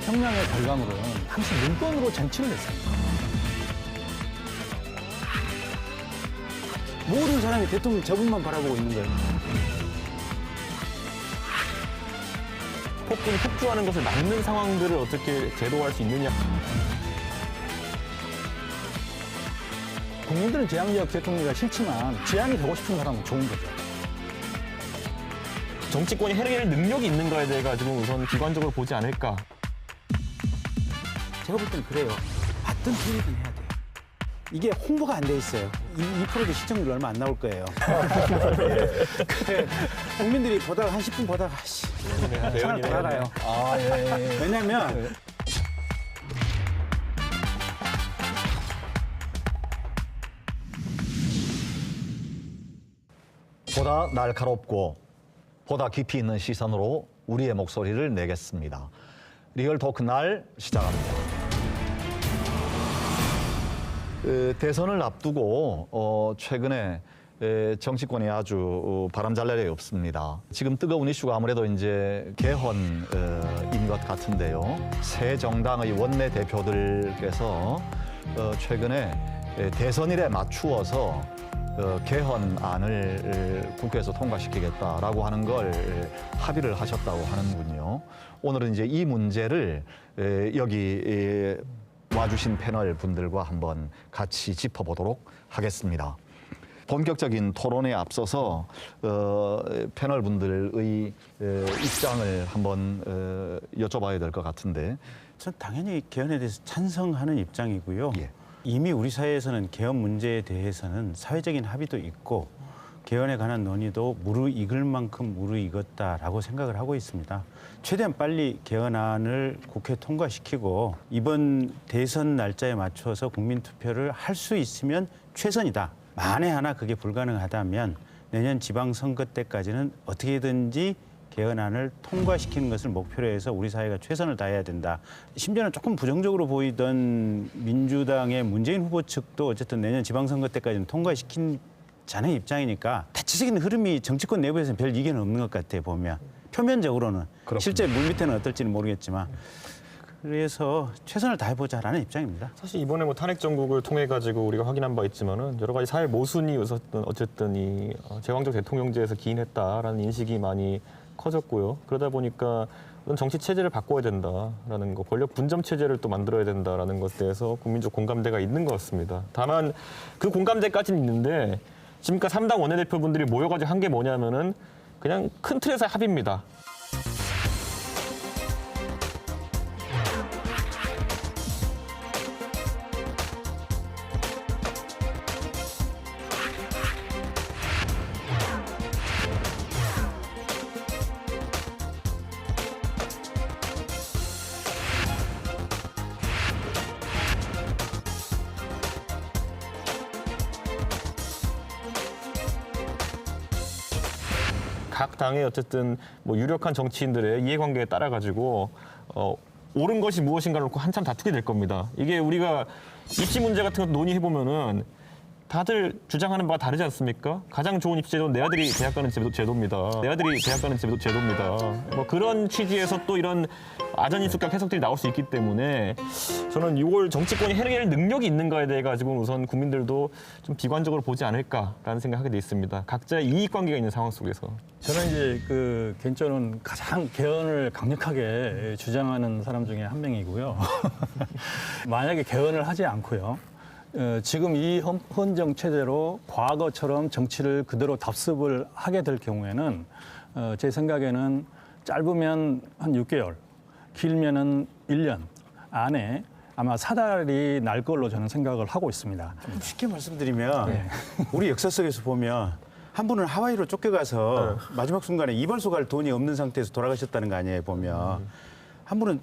평양의 결과물은 항상 문건으로 쟁취를 했습니다. 모든 사람이 대통령 저분만 바라보고 있는 거예요. 폭군이 폭주하는 것을 막는 상황들을 어떻게 제도화할 수 있느냐. 국민들은 제왕적 대통령이 싫지만 제왕이 되고 싶은 사람은 좋은 거죠. 정치권이 해낼 능력이 있는가에 대해 가지고 우선 비관적으로 보지 않을까. 제가 볼 때는 그래요. 봤든 틀리든 해야 돼요. 이게 홍보가 안 돼 있어요. 이 프로도 시청률 얼마 안 나올 거예요. 국민들이 보다가 한 10분 보다가 잘 돌아가요. 아, 예. 왜냐면 보다 날카롭고 보다 깊이 있는 시선으로 우리의 목소리를 내겠습니다. 리얼 토크 날 시작합니다. 대선을 앞두고 최근에 정치권이 아주 바람잘 날이 없습니다. 지금 뜨거운 이슈가 아무래도 이제 개헌인 것 같은데요. 새 정당의 원내 대표들께서 최근에 대선일에 맞추어서 개헌안을 국회에서 통과시키겠다라고 하는 걸 합의를 하셨다고 하는군요. 오늘은 이제 이 문제를 여기 와주신 패널 분들과 한번 같이 짚어보도록 하겠습니다. 본격적인 토론에 앞서서 패널 분들의 입장을 한번 여쭤봐야 될 것 같은데. 전 당연히 개헌에 대해서 찬성하는 입장이고요. 예. 이미 우리 사회에서는 개헌 문제에 대해서는 사회적인 합의도 있고 개헌에 관한 논의도 무르익을 만큼 무르익었다라고 생각을 하고 있습니다. 최대한 빨리 개헌안을 국회 통과시키고 이번 대선 날짜에 맞춰서 국민투표를 할 수 있으면 최선이다. 만에 하나 그게 불가능하다면 내년 지방선거 때까지는 어떻게든지 개헌안을 통과시키는 것을 목표로 해서 우리 사회가 최선을 다해야 된다. 심지어는 조금 부정적으로 보이던 민주당의 문재인 후보 측도 어쨌든 내년 지방선거 때까지는 통과시킨자는 입장이니까 대체적인 흐름이 정치권 내부에서는 별 이견은 없는 것 같아요, 보면. 표면적으로는. 그렇군요. 실제 물밑에는 어떨지는 모르겠지만. 그래서 최선을 다해보자라는 입장입니다. 사실 이번에 뭐 탄핵 정국을 통해 가지고 우리가 확인한 바 있지만은 여러 가지 사회 모순이 어쨌든 이 제왕적 대통령제에서 기인했다라는 인식이 많이 커졌고요. 그러다 보니까 정치 체제를 바꿔야 된다라는 거, 권력 분점 체제를 또 만들어야 된다라는 것에 대해서 국민적 공감대가 있는 것 같습니다. 다만 그 공감대까지는 있는데 지금까지 3당 원내대표분들이 모여가지고 한 게 뭐냐면은 그냥 큰 틀에서 합의입니다. 각 당의 어쨌든 뭐 유력한 정치인들의 이해관계에 따라 가지고 옳은 것이 무엇인가를 놓고 한참 다투게 될 겁니다. 이게 우리가 입시 문제 같은 거 논의해 보면은 다들 주장하는 바가 다르지 않습니까? 가장 좋은 입시 제도는 내 아들이 대학 가는 제도입니다. 내 아들이 대학 가는 제도입니다. 뭐 그런 취지에서 또 이런 아전인수격 해석들이 나올 수 있기 때문에 저는 이걸 정치권이 해낼 능력이 있는가에 대해 가지고 우선 국민들도 좀 비관적으로 보지 않을까라는 생각하게 돼 있습니다. 각자의 이익관계가 있는 상황 속에서. 저는 이제 개인적으로는 가장 개헌을 강력하게 주장하는 사람 중에 한 명이고요. 만약에 개헌을 하지 않고요. 지금 이 헌정 체제로 과거처럼 정치를 그대로 답습을 하게 될 경우에는 제 생각에는 짧으면 한 6개월, 길면은 1년 안에 아마 사달이 날 걸로 저는 생각을 하고 있습니다. 좀 쉽게 말씀드리면 우리 역사 속에서 보면 한 분은 하와이로 쫓겨가서 마지막 순간에 이발소 갈 돈이 없는 상태에서 돌아가셨다는 거 아니에요, 보면. 한 분은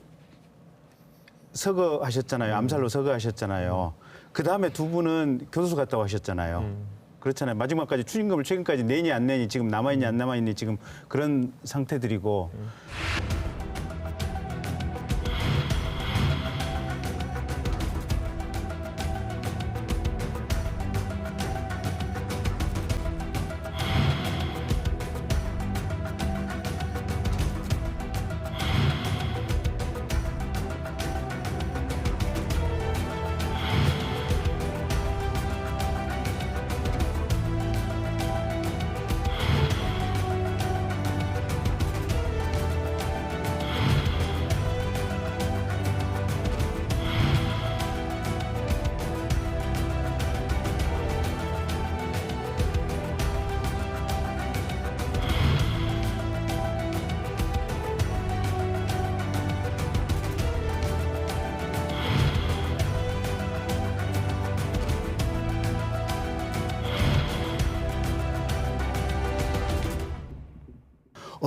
서거하셨잖아요. 암살로 서거하셨잖아요. 그 다음에 두 분은 교도소 갔다고 하셨잖아요. 그렇잖아요. 마지막까지 추징금을 최근까지 내니 안 내니 지금 남아있니 안 남아있니 지금 그런 상태들이고.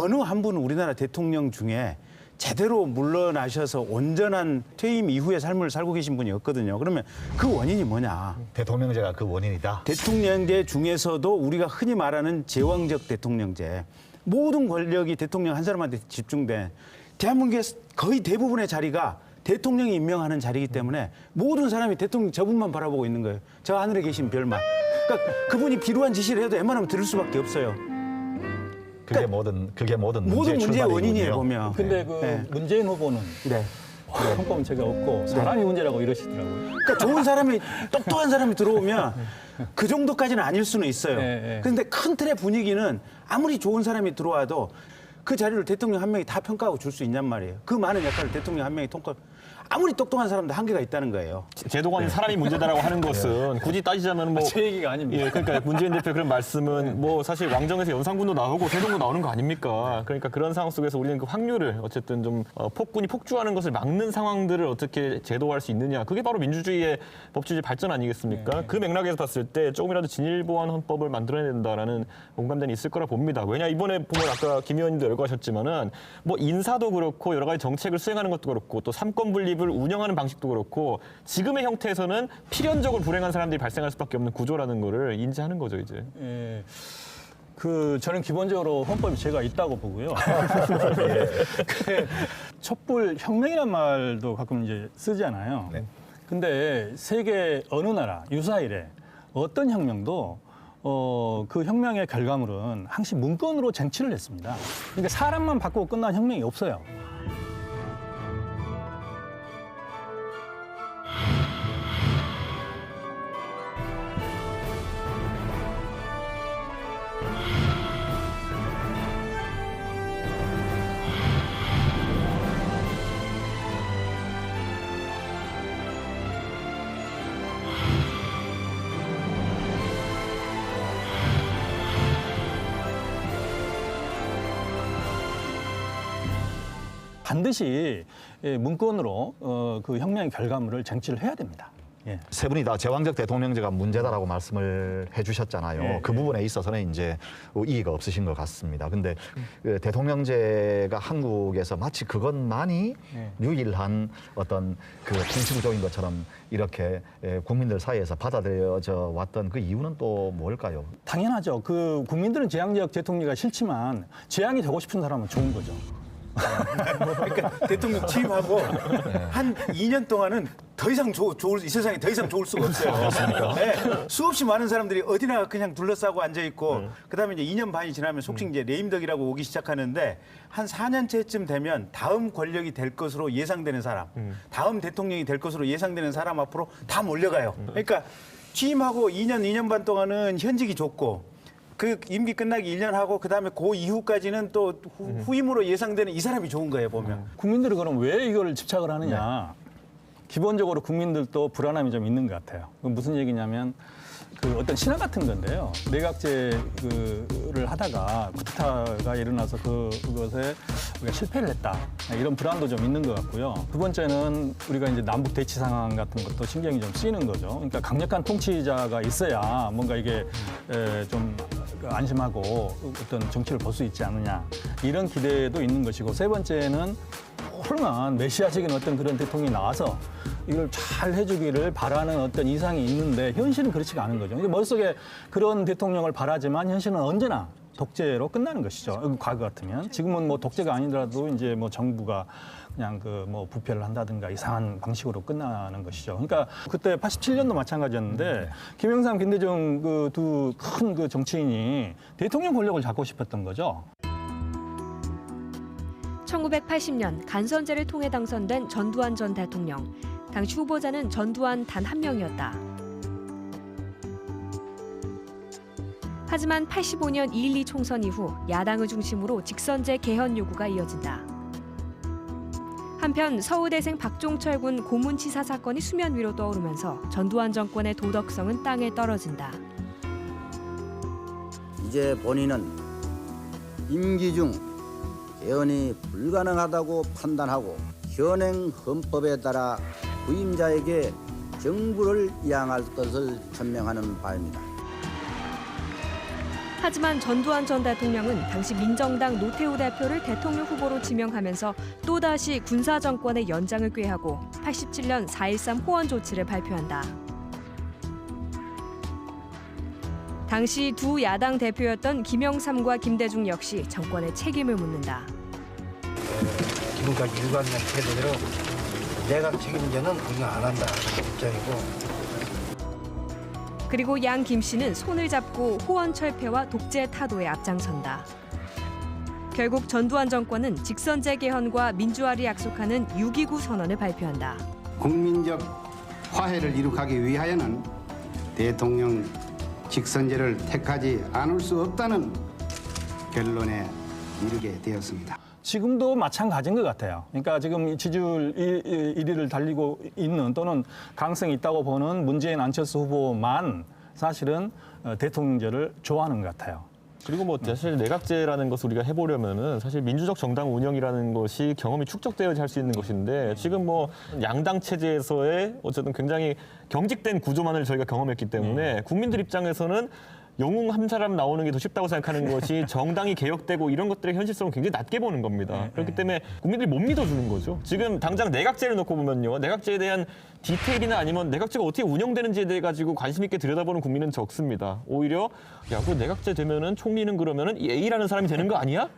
어느 한 분은 우리나라 대통령 중에 제대로 물러나셔서 온전한 퇴임 이후의 삶을 살고 계신 분이 없거든요. 그러면 그 원인이 뭐냐? 대통령제가 그 원인이다. 대통령제 중에서도 우리가 흔히 말하는 제왕적 대통령제. 모든 권력이 대통령 한 사람한테 집중된 대한민국의 거의 대부분의 자리가 대통령이 임명하는 자리이기 때문에 모든 사람이 대통령 저분만 바라보고 있는 거예요. 저 하늘에 계신 별만. 그러니까 그분이 필요한 지시를 해도 웬만하면 들을 수밖에 없어요. 그게 모든 모든 문제의 출발이군요. 원인이에요, 보면. 근데 그 네. 문재인 후보는 네. 헌법문제가 없고 사람이 문제라고 이러시더라고요. 그러니까 좋은 사람이 똑똑한 사람이 들어오면 그 정도까지는 아닐 수는 있어요. 네. 그런데 큰 틀의 분위기는 아무리 좋은 사람이 들어와도 그 자리를 대통령 한 명이 다 평가하고 줄 수 있냔 말이에요. 그 많은 역할을 대통령 한 명이 아무리 똑똑한 사람도 한계가 있다는 거예요. 제도가 아닌 사람이 문제다라고 하는 것은 굳이 따지자면 뭐 제 얘기가 아닙니다. 예, 그러니까 문재인 대표 그런 말씀은 뭐 사실 왕정에서 연산군도 나오고 세동도 나오는 거 아닙니까? 그러니까 그런 상황 속에서 우리는 그 확률을 어쨌든 좀 폭군이 폭주하는 것을 막는 상황들을 어떻게 제도화할 수 있느냐. 그게 바로 민주주의의 법치주의 발전 아니겠습니까? 그 맥락에서 봤을 때 조금이라도 진일보한 헌법을 만들어야 된다라는 공감대는 있을 거라 봅니다. 왜냐 이번에 보면 아까 김 의원님도 열거하셨지만은 뭐 인사도 그렇고 여러 가지 정책을 수행하는 것도 그렇고 또 삼권 분립을 운영하는 방식도 그렇고 지금의 형태에서는 필연적으로 불행한 사람들이 발생할 수밖에 없는 구조라는 거를 인지하는 거죠 이제. 예. 저는 기본적으로 헌법이 제가 있다고 보고요. 그 촛불 혁명이란 말도 가끔 이제 쓰잖아요. 근데 세계 어느 나라 유사일에 어떤 혁명도 그 혁명의 결과물은 항상 문건으로 쟁취를 했습니다. 그러니까 사람만 바꾸고 끝난 혁명이 없어요. 반드시 문건으로 그 혁명의 결과물을 쟁취를 해야 됩니다. 예. 세 분이 다 제왕적 대통령제가 문제다라고 말씀을 해주셨잖아요. 예, 그 부분에 있어서는 이제 이의가 없으신 것 같습니다. 근데 그 대통령제가 한국에서 마치 그것만이 유일한 어떤 그 통치구조인 것처럼 이렇게 국민들 사이에서 받아들여져 왔던 그 이유는 또 뭘까요? 당연하죠. 그 국민들은 제왕적 대통령이 싫지만 제왕이 되고 싶은 사람은 좋은 거죠. 그러니까 대통령 취임하고 한 2년 동안은 더 이상 이 세상에 더 이상 좋을 수가 없어요. 네. 수없이 많은 사람들이 어디나 그냥 둘러싸고 앉아 있고 그다음에 이제 2년 반이 지나면 속칭 이제 레임덕이라고 오기 시작하는데 한 4년째쯤 되면 다음 권력이 될 것으로 예상되는 사람, 다음 대통령이 될 것으로 예상되는 사람 앞으로 다 몰려가요. 그러니까 취임하고 2년 반 동안은 현직이 좋고 그 임기 끝나기 1년 하고 그다음에 그 이후까지는 또 후임으로 예상되는 이 사람이 좋은 거예요, 보면. 국민들이 그럼 왜 이걸 집착을 하느냐. 기본적으로 국민들도 불안함이 좀 있는 것 같아요. 무슨 얘기냐면 그 어떤 신화 같은 건데요. 내각제를 하다가 쿠데타가 일어나서 그것에 우리가 실패를 했다. 이런 불안도 좀 있는 것 같고요. 두 번째는 우리가 이제 남북 대치 상황 같은 것도 신경이 좀 쓰이는 거죠. 그러니까 강력한 통치자가 있어야 뭔가 이게 좀 안심하고 어떤 정치를 볼 수 있지 않느냐. 이런 기대도 있는 것이고 세 번째는 훌륭한 메시아적인 어떤 그런 대통령이 나와서 이걸 잘 해주기를 바라는 어떤 이상이 있는데 현실은 그렇지가 않은 거죠. 머릿속에 그런 대통령을 바라지만 현실은 언제나 독재로 끝나는 것이죠. 과거 같으면. 지금은 뭐 독재가 아니더라도 이제 뭐 정부가 그냥 그 뭐 부패를 한다든가 이상한 방식으로 끝나는 것이죠. 그러니까 그때 87년도 마찬가지였는데 김영삼, 김대중 그 두 큰 그 정치인이 대통령 권력을 잡고 싶었던 거죠. 1980년 간선제를 통해 당선된 전두환 전 대통령. 당시 후보자는 전두환 단 한 명이었다. 하지만 85년 2.12 총선 이후 야당을 중심으로 직선제 개헌 요구가 이어진다. 한편 서울대생 박종철 군 고문치사 사건이 수면 위로 떠오르면서 전두환 정권의 도덕성은 땅에 떨어진다. 이제 본인은 임기 중 개헌이 불가능하다고 판단하고 현행 헌법에 따라 부임자에게 정부를 이양할 것을 천명하는 바입니다. 하지만 전두환 전 대통령은 당시 민정당 노태우 대표를 대통령 후보로 지명하면서 또다시 군사 정권의 연장을 꾀하고 87년 4.13 호원 조치를 발표한다. 당시 두 야당 대표였던 김영삼과 김대중 역시 정권의 책임을 묻는다. 지금까지 일관된 태도대로 내각 책임자는 운영 안 한다 입장이고. 그리고 양 김 씨는 손을 잡고 호원 철폐와 독재 타도에 앞장선다. 결국 전두환 정권은 직선제 개헌과 민주화를 약속하는 6.29 선언을 발표한다. 국민적 화해를 이룩하기 위하여는 대통령 직선제를 택하지 않을 수 없다는 결론에 이르게 되었습니다. 지금도 마찬가지인 것 같아요. 그러니까 지금 지지율 1위를 달리고 있는 또는 가능성이 있다고 보는 문재인 안철수 후보만 사실은 대통령제를 좋아하는 것 같아요. 그리고 뭐 사실 내각제라는 것을 우리가 해보려면은 사실 민주적 정당 운영이라는 것이 경험이 축적되어야 할 수 있는 것인데 지금 뭐 양당 체제에서의 어쨌든 굉장히 경직된 구조만을 저희가 경험했기 때문에 국민들 입장에서는 영웅 한 사람 나오는 게 더 쉽다고 생각하는 것이 정당이 개혁되고 이런 것들의 현실성을 굉장히 낮게 보는 겁니다. 그렇기 때문에 국민들이 못 믿어주는 거죠. 지금 당장 내각제를 놓고 보면요. 내각제에 대한 디테일이나 아니면 내각제가 어떻게 운영되는지에 대해 가지고 관심 있게 들여다보는 국민은 적습니다. 오히려 야, 그 내각제 되면은 총리는 그러면은 이 A라는 사람이 되는 거 아니야?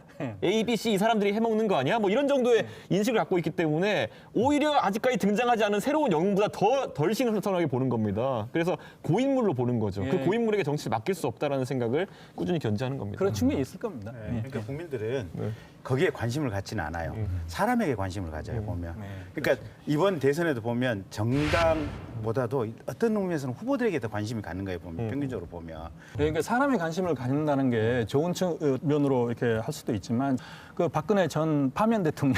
A, B, C 이 사람들이 해먹는 거 아니야? 뭐 이런 정도의 인식을 갖고 있기 때문에 오히려 아직까지 등장하지 않은 새로운 영웅보다 덜 신선하게 보는 겁니다. 그래서 고인물로 보는 거죠. 그 고인물에게 정치를 맡길 수 없다라는 생각을 꾸준히 견지하는 겁니다. 그런 측면이 있을 겁니다. 그러니까 국민들은 거기에 관심을 갖지는 않아요. 사람에게 관심을 가져요, 보면. 그러니까 이번 대선에도 보면 정당보다도 어떤 의미에서는 후보들에게 더 관심이 가는 거예요, 보면. 평균적으로 보면. 그러니까 사람의 관심을 갖는다는 게 좋은 면으로 이렇게 할 수도 있지만 그 박근혜 전 파면 대통령이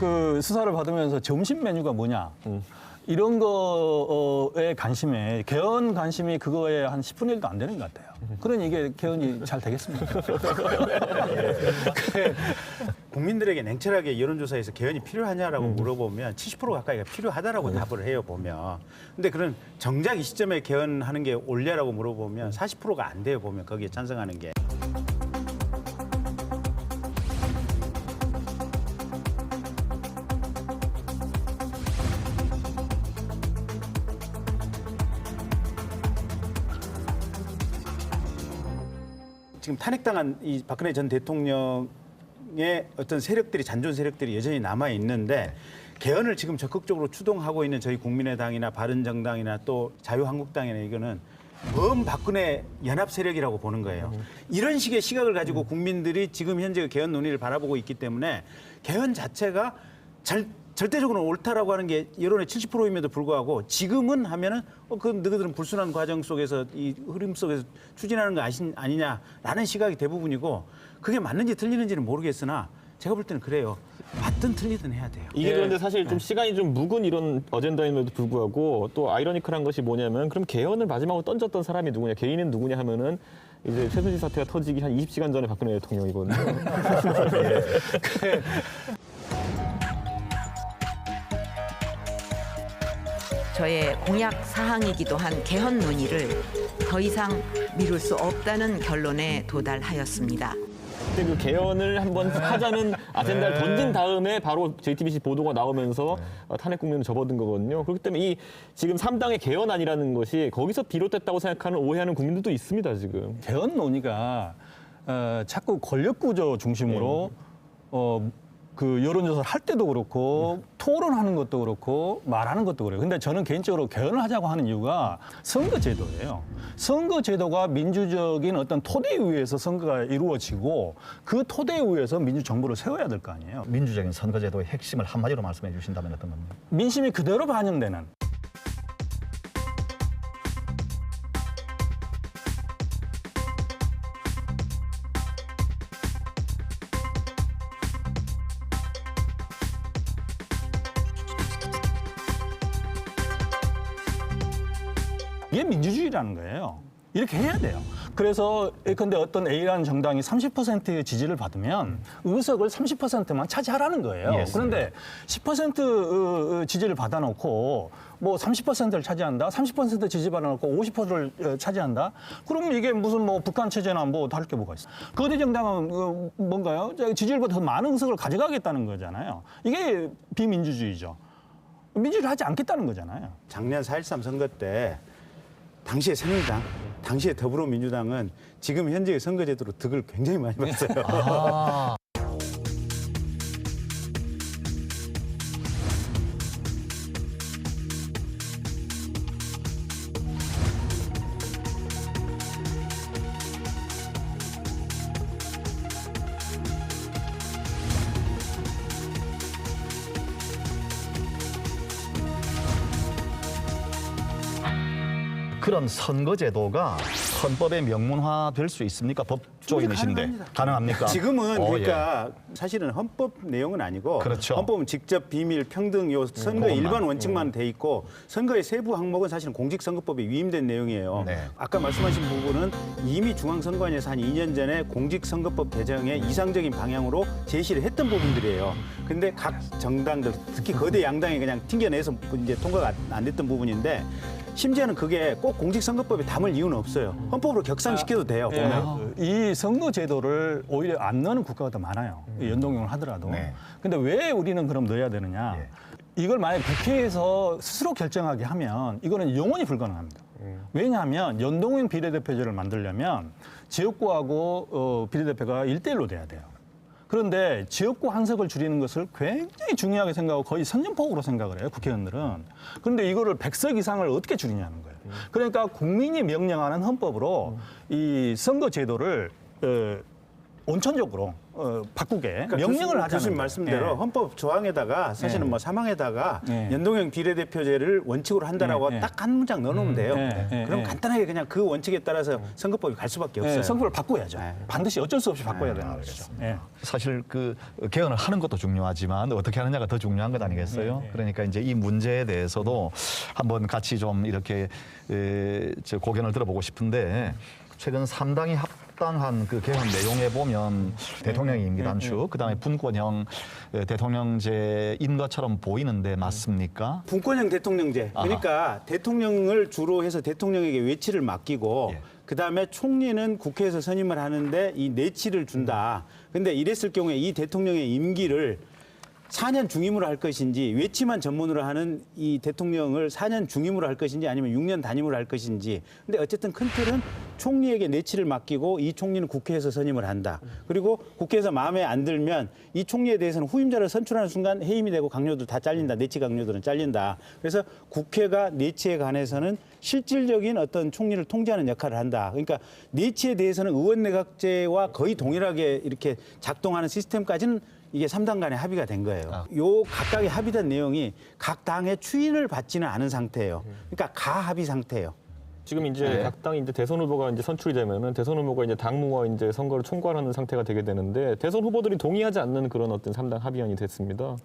그 수사를 받으면서 점심 메뉴가 뭐냐 이런 거에 관심에 개헌 관심이 그거에 한 10분의 1도 안 되는 것 같아요. 그러니 이게 개헌이 잘 되겠습니까? 국민들에게 냉철하게 여론조사에서 개헌이 필요하냐라고 물어보면 70% 가까이가 필요하다라고 답을 해요, 보면. 근데 그런 정작 이 시점에 개헌하는 게 옳냐라고 물어보면 40%가 안 돼요, 보면 거기에 찬성하는 게. 지금 탄핵당한 이 박근혜 전 대통령의 어떤 세력들이 잔존 세력들이 여전히 남아 있는데 개헌을 지금 적극적으로 추동하고 있는 저희 국민의당이나 바른정당이나 또 자유한국당이나 이거는 먼 박근혜 연합 세력이라고 보는 거예요. 이런 식의 시각을 가지고 국민들이 지금 현재 개헌 논의를 바라보고 있기 때문에 개헌 자체가 절대적으로 옳다라고 하는 게 여론의 70%임에도 불구하고 지금은 하면은 그 너희들은 불순한 과정 속에서 이 흐름 속에서 추진하는 거 아니냐라는 시각이 대부분이고 그게 맞는지 틀리는지는 모르겠으나 제가 볼 때는 그래요. 맞든 틀리든 해야 돼요. 이게 그런데 사실 좀 시간이 좀 묵은 이런 어젠다임에도 불구하고 또 아이러니컬한 것이 뭐냐면 그럼 개헌을 마지막으로 던졌던 사람이 누구냐, 개인은 누구냐 하면은 이제 최순실 사태가 터지기 한 20시간 전에 박근혜 대통령이거든요. 저의 공약 사항이기도 한 개헌 논의를 더 이상 미룰 수 없다는 결론에 도달하였습니다. 그때 그 개헌을 한번 하자는 아젠다를 던진 다음에 바로 JTBC 보도가 나오면서 탄핵 국면을 접어든 거거든요. 그렇기 때문에 이 지금 3당의 개헌안이라는 것이 거기서 비롯됐다고 생각하는 오해하는 국민들도 있습니다, 지금. 개헌 논의가 자꾸 권력 구조 중심으로 그 여론조사를 할 때도 그렇고 토론하는 것도 그렇고 말하는 것도 그래요. 근데 저는 개인적으로 개헌을 하자고 하는 이유가 선거제도예요. 선거제도가 민주적인 어떤 토대 위에서 선거가 이루어지고 그 토대 위에서 민주정부를 세워야 될 거 아니에요. 민주적인 선거제도의 핵심을 한마디로 말씀해 주신다면 어떤 겁니까? 민심이 그대로 반영되는. 이게 민주주의라는 거예요. 이렇게 해야 돼요. 그래서 예컨대 어떤 A라는 정당이 30%의 지지를 받으면 의석을 30%만 차지하라는 거예요. 예, 그런데 10% 지지를 받아놓고 뭐 30%를 차지한다, 30% 지지 받아놓고 50%를 차지한다. 그러면 이게 무슨 뭐 북한 체제나 뭐 다를 게 뭐가 있어? 거대 정당은 뭔가요? 지지율보다 더 많은 의석을 가져가겠다는 거잖아요. 이게 비민주주의죠. 민주주의를 하지 않겠다는 거잖아요. 작년 4.13 선거 때 당시에 새누리당, 당시에 더불어민주당은 지금 현재의 선거제도로 득을 굉장히 많이 봤어요. 그런 선거제도가 헌법에 명문화될 수 있습니까? 법조인이신데 가능합니까? 지금은 예. 그러니까 사실은 헌법 내용은 아니고 그렇죠. 헌법은 직접 비밀, 평등 요 선거의 일반 원칙만 돼 있고 선거의 세부 항목은 사실은 공직선거법에 위임된 내용이에요. 네. 아까 말씀하신 부분은 이미 중앙선관위에서 한 2년 전에 공직선거법 개정의 이상적인 방향으로 제시를 했던 부분들이에요. 근데 각 정당들 특히 거대 양당이 그냥 튕겨내서 이제 통과가 안 됐던 부분인데 심지어는 그게 꼭 공직선거법에 담을 이유는 없어요. 헌법으로 격상시켜도 돼요. 보면. 이 선거 제도를 오히려 안 넣는 국가가 더 많아요. 연동형을 하더라도. 네. 근데 왜 우리는 그럼 넣어야 되느냐? 이걸 만약 국회에서 스스로 결정하게 하면 이거는 영원히 불가능합니다. 왜냐하면 연동형 비례대표제를 만들려면 지역구하고 비례대표가 1대1로 돼야 돼요. 그런데 지역구 한석을 줄이는 것을 굉장히 중요하게 생각하고 거의 선전포고로 생각을 해요, 국회의원들은. 그런데 이거를 100석 이상을 어떻게 줄이냐는 거예요. 그러니까 국민이 명령하는 헌법으로 이 선거 제도를 원천적으로 바꾸게 그러니까 명령을 하자는 교수님 거예요. 말씀대로 예. 헌법 조항에다가 사실은 예. 뭐 사망에다가 예. 연동형 비례대표제를 원칙으로 한다라고 예. 딱 한 문장 넣어놓으면 돼요. 그럼 예. 간단하게 그냥 그 원칙에 따라서 선거법이 갈 수밖에 없어요. 선거를 바꿔야죠. 네. 반드시 어쩔 수 없이 바꿔야 되는 것이죠. 예. 사실 그 개헌을 하는 것도 중요하지만 어떻게 하느냐가 더 중요한 것 아니겠어요? 그러니까 이제 이 문제에 대해서도 한번 같이 좀 이렇게 저 고견을 들어보고 싶은데 최근 3당이 합당한 그 개헌 내용에 보면 대통령의 임기 단축, 그다음에 분권형 대통령제인 것처럼 보이는데 맞습니까? 분권형 대통령제. 그러니까 대통령을 주로 해서 대통령에게 외치를 맡기고 예. 그다음에 총리는 국회에서 선임을 하는데 이 내치를 준다. 근데 이랬을 경우에 이 대통령의 임기를 4년 중임으로 할 것인지 외치만 전문으로 하는 이 대통령을 4년 중임으로 할 것인지 아니면 6년 단임으로 할 것인지. 근데 어쨌든 큰 틀은 총리에게 내치를 맡기고 이 총리는 국회에서 선임을 한다. 그리고 국회에서 마음에 안 들면 이 총리에 대해서는 후임자를 선출하는 순간 해임이 되고 강요들 다 잘린다. 내치 강요들은 잘린다. 그래서 국회가 내치에 관해서는 실질적인 어떤 총리를 통제하는 역할을 한다. 그러니까 내치에 대해서는 의원내각제와 거의 동일하게 이렇게 작동하는 시스템까지는 이게 3당 간의 합의가 된 거예요. 요 각각의 합의된 내용이 각 당의 추인을 받지는 않은 상태예요. 그러니까 가합의 상태예요. 지금 이제 각 당이 이제 대선 후보가 이제 선출이 되면은 대선 후보가 이제 당무와 이제 선거를 총괄하는 상태가 되게 되는데 대선 후보들이 동의하지 않는 그런 어떤 3당 합의안이 됐습니다.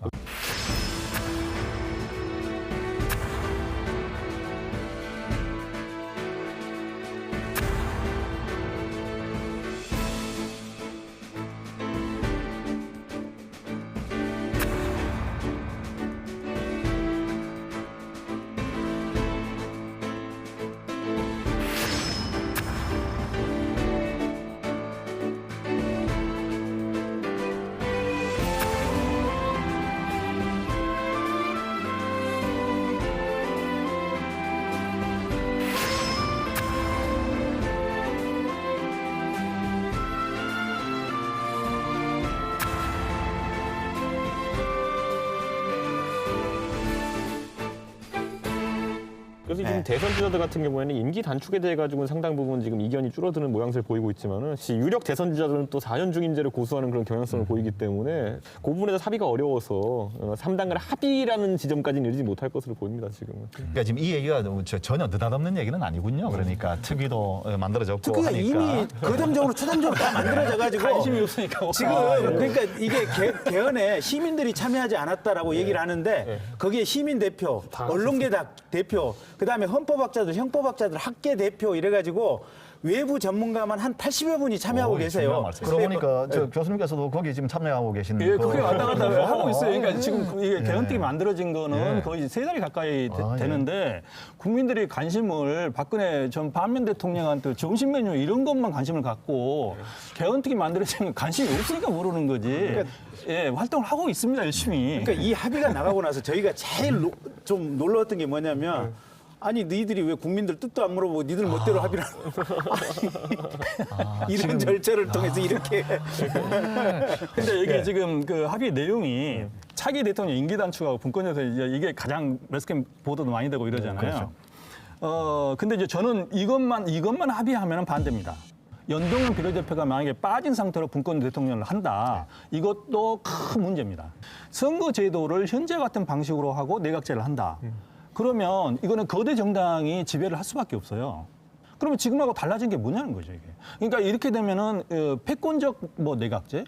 그래서 지금 대선 주자들 같은 경우에는 임기 단축에 대해 가지고는 상당 부분 지금 이견이 줄어드는 모양새를 보이고 있지만은 유력 대선 주자들은 또 4년 중임제를 고수하는 그런 경향성을 보이기 때문에 그 부분에서 합의가 어려워서 3당 간 합의라는 지점까지는 이르지 못할 것으로 보입니다, 지금은. 그러니까 지금 이 얘기가 전혀 느닷없는 얘기는 아니군요. 그러니까 특위도 만들어졌고 특위가 하니까. 이미 거점적으로 초당적으로 다 만들어져가지고 관심이 없으니까. 지금 그러니까 이게 개헌에 시민들이 참여하지 않았다라고 얘기를 하는데 거기에 시민 대표, 언론계 대표, 그다음에 헌법학자들, 형법학자들, 학계 대표 이래가지고 외부 전문가만 한 80여 분이 참여하고 계세요. 그러고 보니까 저 교수님께서도 거기 지금 참여하고 계시는 예, 그게 왔다 갔다 하고 있어요. 그러니까 지금 이게 예. 개헌특위 만들어진 거는 예. 거의 3달이 가까이 아, 예. 되는데 국민들이 관심을 박근혜 전 반면 대통령한테 점심 메뉴 이런 것만 관심을 갖고 개헌특위 만들어진 건 관심이 없으니까 모르는 거지. 예, 활동을 하고 있습니다, 열심히. 그러니까 이 합의가 나가고 나서 저희가 제일 좀 놀라웠던 게 뭐냐면 아니 너희들이 왜 국민들 뜻도 안 물어보고 니들 멋대로 합의를 이런 절차를 통해서 이렇게 근데 이게 네. 지금 그 합의 내용이 차기 대통령 임기 단축하고 분권에서 이게 가장 매스컴 보도도 많이 되고 이러잖아요. 근데 이제 저는 이것만 합의하면 반대입니다. 연동형 비례대표가 만약에 빠진 상태로 분권 대통령을 한다. 이것도 큰 문제입니다. 선거 제도를 현재 같은 방식으로 하고 내각제를 한다. 그러면 이거는 거대 정당이 지배를 할 수밖에 없어요. 그러면 지금하고 달라진 게 뭐냐는 거죠, 이게. 그러니까 이렇게 되면은 패권적 뭐 내각제,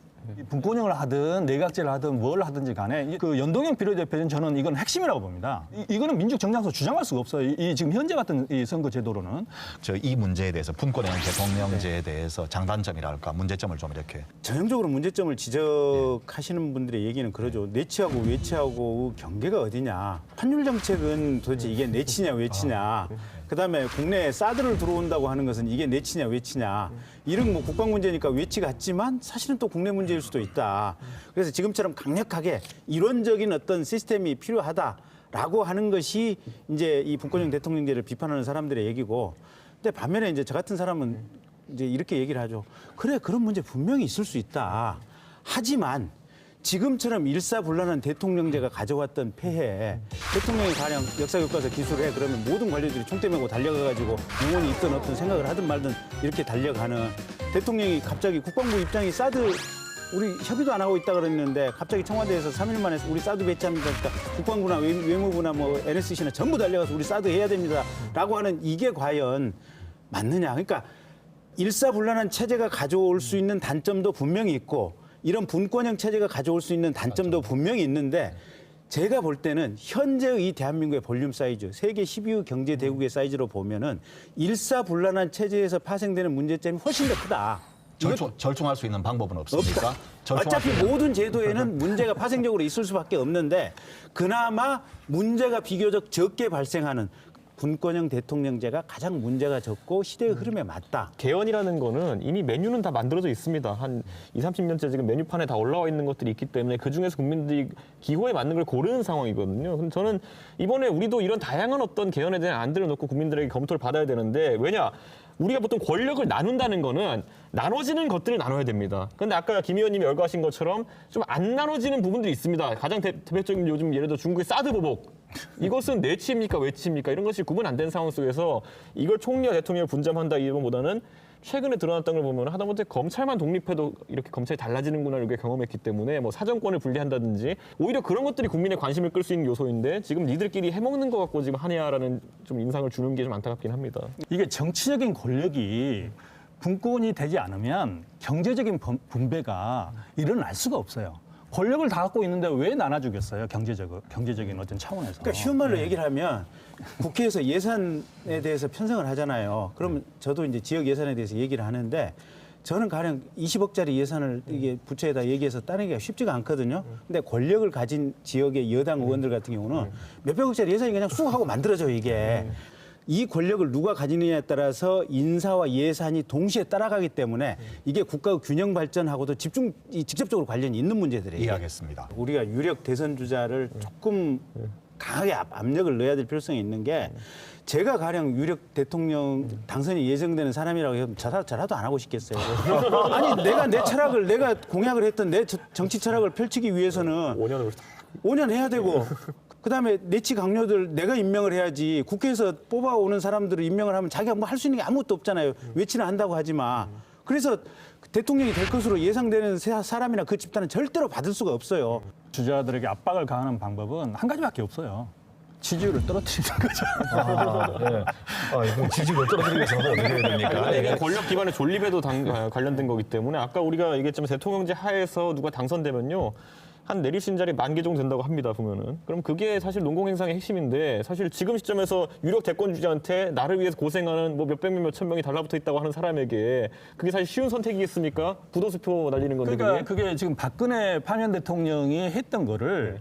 분권형을 하든 내각제를 하든 뭘 하든지 간에 그 연동형 비례대표는 저는 이건 핵심이라고 봅니다. 이거는 민족 정당에서 주장할 수가 없어요. 이 지금 현재 같은 이 선거 제도로는. 저 이 문제에 대해서 분권형 대통령제에 대해서 장단점이랄까 문제점을 좀 이렇게 전형적으로 문제점을 지적하시는 분들의 얘기는 그러죠. 내치하고 외치하고 경계가 어디냐. 환율 정책은 도대체 이게 내치냐 외치냐. 그다음에 국내에 사드를 들어온다고 하는 것은 이게 내치냐 외치냐. 이런 뭐 국방 문제니까 외치 같지만 사실은 또 국내 문제일 수도 있다. 그래서 지금처럼 강력하게 이론적인 어떤 시스템이 필요하다라고 하는 것이 이제 이 분권형 대통령제를 비판하는 사람들의 얘기고. 근데 반면에 이제 저 같은 사람은 이제 이렇게 얘기를 하죠. 그래, 그런 문제 분명히 있을 수 있다. 하지만 지금처럼 일사불란한 대통령제가 가져왔던 폐해, 대통령이 가령 역사교과서 기술해 그러면 모든 관료들이 총대 메고 달려가가지고 영혼이 있든 없든 생각을 하든 말든 이렇게 달려가는 대통령이 갑자기 국방부 입장이 사드 우리 협의도 안 하고 있다 그랬는데 갑자기 청와대에서 3일 만에 우리 사드 배치합니다. 그러니까 국방부나 외무부나 뭐 NSC나 전부 달려가서 우리 사드 해야 됩니다라고 하는 이게 과연 맞느냐. 그러니까 일사불란한 체제가 가져올 수 있는 단점도 분명히 있고 이런 분권형 체제가 가져올 수 있는 단점도 분명히 있는데 제가 볼 때는 현재의 이 대한민국의 볼륨 사이즈, 세계 10위 경제 대국의 사이즈로 보면은 일사불란한 체제에서 파생되는 문제점이 훨씬 더 크다. 절충할 수 있는 방법은 없습니까? 어차피 모든 제도에는 문제가 파생적으로 있을 수밖에 없는데 그나마 문제가 비교적 적게 발생하는 분권형 대통령제가 가장 문제가 적고 시대의 흐름에 맞다. 개헌이라는 거는 이미 메뉴는 다 만들어져 있습니다. 한 20-30년째 지금 메뉴판에 다 올라와 있는 것들이 있기 때문에 그중에서 국민들이 기호에 맞는 걸 고르는 상황이거든요. 근데 저는 이번에 우리도 이런 다양한 어떤 개헌에 대한 안들을 놓고 국민들에게 검토를 받아야 되는데 왜냐? 우리가 보통 권력을 나눈다는 거는 나눠지는 것들을 나눠야 됩니다. 그런데 아까 김 의원님이 열거하신 것처럼 좀 안 나눠지는 부분들이 있습니다. 가장 대표적인 요즘 예를 들어 중국의 사드 보복. 이것은 내치입니까 외치입니까 이런 것이 구분 안 된 상황 속에서 이걸 총리와 대통령을 분점한다 이거보다는 최근에 드러났던 걸 보면 하다못해 검찰만 독립해도 이렇게 검찰이 달라지는구나 이렇게 경험했기 때문에 뭐 사정권을 분리한다든지 오히려 그런 것들이 국민의 관심을 끌 수 있는 요소인데 지금 니들끼리 해먹는 것 같고 지금 하냐라는 좀 인상을 주는 게 좀 안타깝긴 합니다. 이게 정치적인 권력이 분권이 되지 않으면 경제적인 분배가 일어날 수가 없어요. 권력을 다 갖고 있는데 왜 나눠주겠어요? 경제적인 어떤 차원에서. 그러니까 쉬운 말로 얘기를 하면 국회에서 예산에 대해서 편성을 하잖아요. 그러면 저도 이제 지역 예산에 대해서 얘기를 하는데 저는 가령 20억짜리 예산을 이게 부처에다 얘기해서 따내기가 쉽지가 않거든요. 근데 권력을 가진 지역의 여당 의원들 같은 경우는 몇백억짜리 예산이 그냥 쑥 하고 만들어져요, 이게. 이 권력을 누가 가지느냐에 따라서 인사와 예산이 동시에 따라가기 때문에 이게 국가 균형 발전하고도 직접적으로 관련이 있는 문제들이에요. 이해하겠습니다. 우리가 유력 대선 주자를 조금 강하게 압력을 넣어야 될 필요성이 있는 게 제가 가령 유력 대통령 당선이 예정되는 사람이라고 하면 저라도 안 하고 싶겠어요. 아니 내가 공약을 했던 내 정치 철학을 펼치기 위해서는 5년 해야 되고 그다음에 내치 강요들 내가 임명을 해야지 국회에서 뽑아오는 사람들을 임명을 하면 자기가 뭐 할 수 있는 게 아무것도 없잖아요. 외치는 한다고 하지만. 그래서 대통령이 될 것으로 예상되는 사람이나 그 집단은 절대로 받을 수가 없어요. 주자들에게 압박을 가하는 방법은 한 가지밖에 없어요. 지지율을 떨어뜨리는 거죠. 이거 지지율을 떨어뜨리기 위해서 어떻게 해야 됩니까? 이게 권력 기반의 존립에도 관련된 거기 때문에 아까 우리가 얘기했지만 대통령제 하에서 누가 당선되면요. 한 내릴 수 있는 자리 10,000개 정도 된다고 합니다, 보면은. 그럼 그게 사실 농공행상의 핵심인데 사실 지금 시점에서 유력 대권주자한테 나를 위해서 고생하는 뭐 몇백 명, 몇천 명이 달라붙어 있다고 하는 사람에게 그게 사실 쉬운 선택이겠습니까? 부도수표 날리는 건데 그러니까 그게 지금 박근혜 파면 대통령이 했던 거를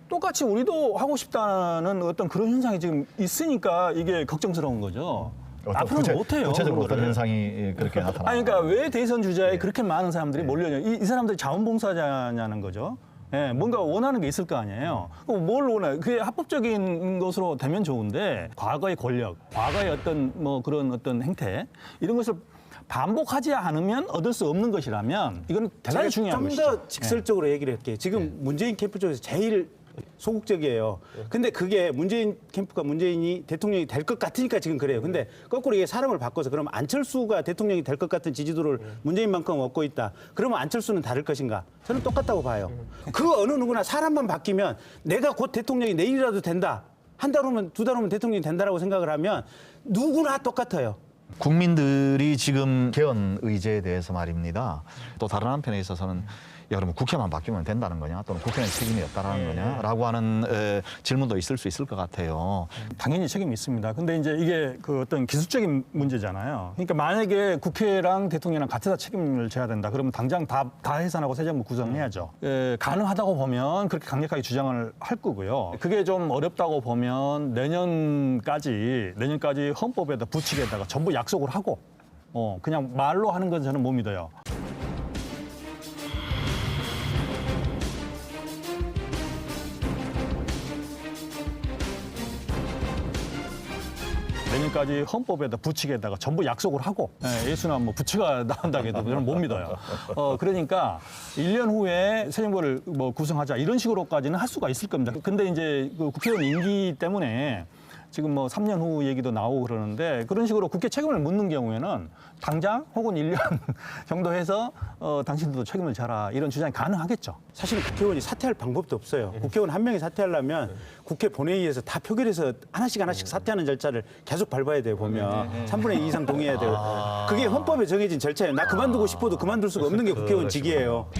똑같이 우리도 하고 싶다는 어떤 그런 현상이 지금 있으니까 이게 걱정스러운 거죠. 앞으로는 못해요. 구체적으로 어떤 그거를. 현상이 그렇게 나타나? 아니, 그러니까 왜 대선 주자에 그렇게 많은 사람들이 몰려냐? 이 사람들이 자원봉사자냐는 거죠. 예, 뭔가 원하는 게 있을 거 아니에요. 그럼 뭘 원해요? 그게 합법적인 것으로 되면 좋은데 과거의 권력, 과거의 어떤 뭐 그런 어떤 행태 이런 것을 반복하지 않으면 얻을 수 없는 것이라면 이건 대단히 중요한 것이죠. 좀 더 직설적으로 얘기를 할게요. 지금 문재인 캠프 쪽에서 제일 소극적이에요. 근데 그게 문재인 캠프가 문재인이 대통령이 될 것 같으니까 지금 그래요. 근데 거꾸로 이게 사람을 바꿔서 그러면 안철수가 대통령이 될 것 같은 지지도를 문재인만큼 얻고 있다. 그러면 안철수는 다를 것인가? 저는 똑같다고 봐요. 그 어느 누구나 사람만 바뀌면 내가 곧 대통령이 내일이라도 된다. 한 달 후면 두 달 후면 대통령이 된다라고 생각을 하면 누구나 똑같아요. 국민들이 지금 개헌 의제에 대해서 말입니다. 또 다른 한편에 있어서는 여러분 국회만 바뀌면 된다는 거냐 또는 국회는 책임이 없다라는 거냐라고 하는 질문도 있을 수 있을 것 같아요. 당연히 책임이 있습니다. 근데 이제 이게 그 어떤 기술적인 문제잖아요. 그러니까 만약에 국회랑 대통령이랑 같이 책임을 져야 된다. 그러면 당장 다 해산하고 새 정부 구성해야죠. 가능하다고 보면 그렇게 강력하게 주장을 할 거고요. 그게 좀 어렵다고 보면 내년까지 헌법에다 부칙에다가 전부 약속을 하고 그냥 말로 하는 건 저는 못 믿어요. 내년까지 헌법에다 부칙에다가 전부 약속을 하고 예수나 뭐 부처가 나온다고 해도 저는 못 믿어요. 그러니까 1년 후에 새 정부를 뭐 구성하자 이런 식으로까지는 할 수가 있을 겁니다. 근데 이제 그 국회의원 임기 때문에 지금 뭐 3년 후 얘기도 나오고 그러는데 그런 식으로 국회 책임을 묻는 경우에는 당장 혹은 1년 정도 해서 당신들도 책임을 져라 이런 주장이 가능하겠죠. 사실은 국회의원이 사퇴할 방법도 없어요. 국회의원 한 명이 사퇴하려면 국회 본회의에서 다 표결해서 하나씩 사퇴하는 절차를 계속 밟아야 돼요, 보면. 3분의 2 이상 동의해야 돼요. 그게 헌법에 정해진 절차예요. 나 그만두고 싶어도 그만둘 수가 없는 게 국회의원 직위예요.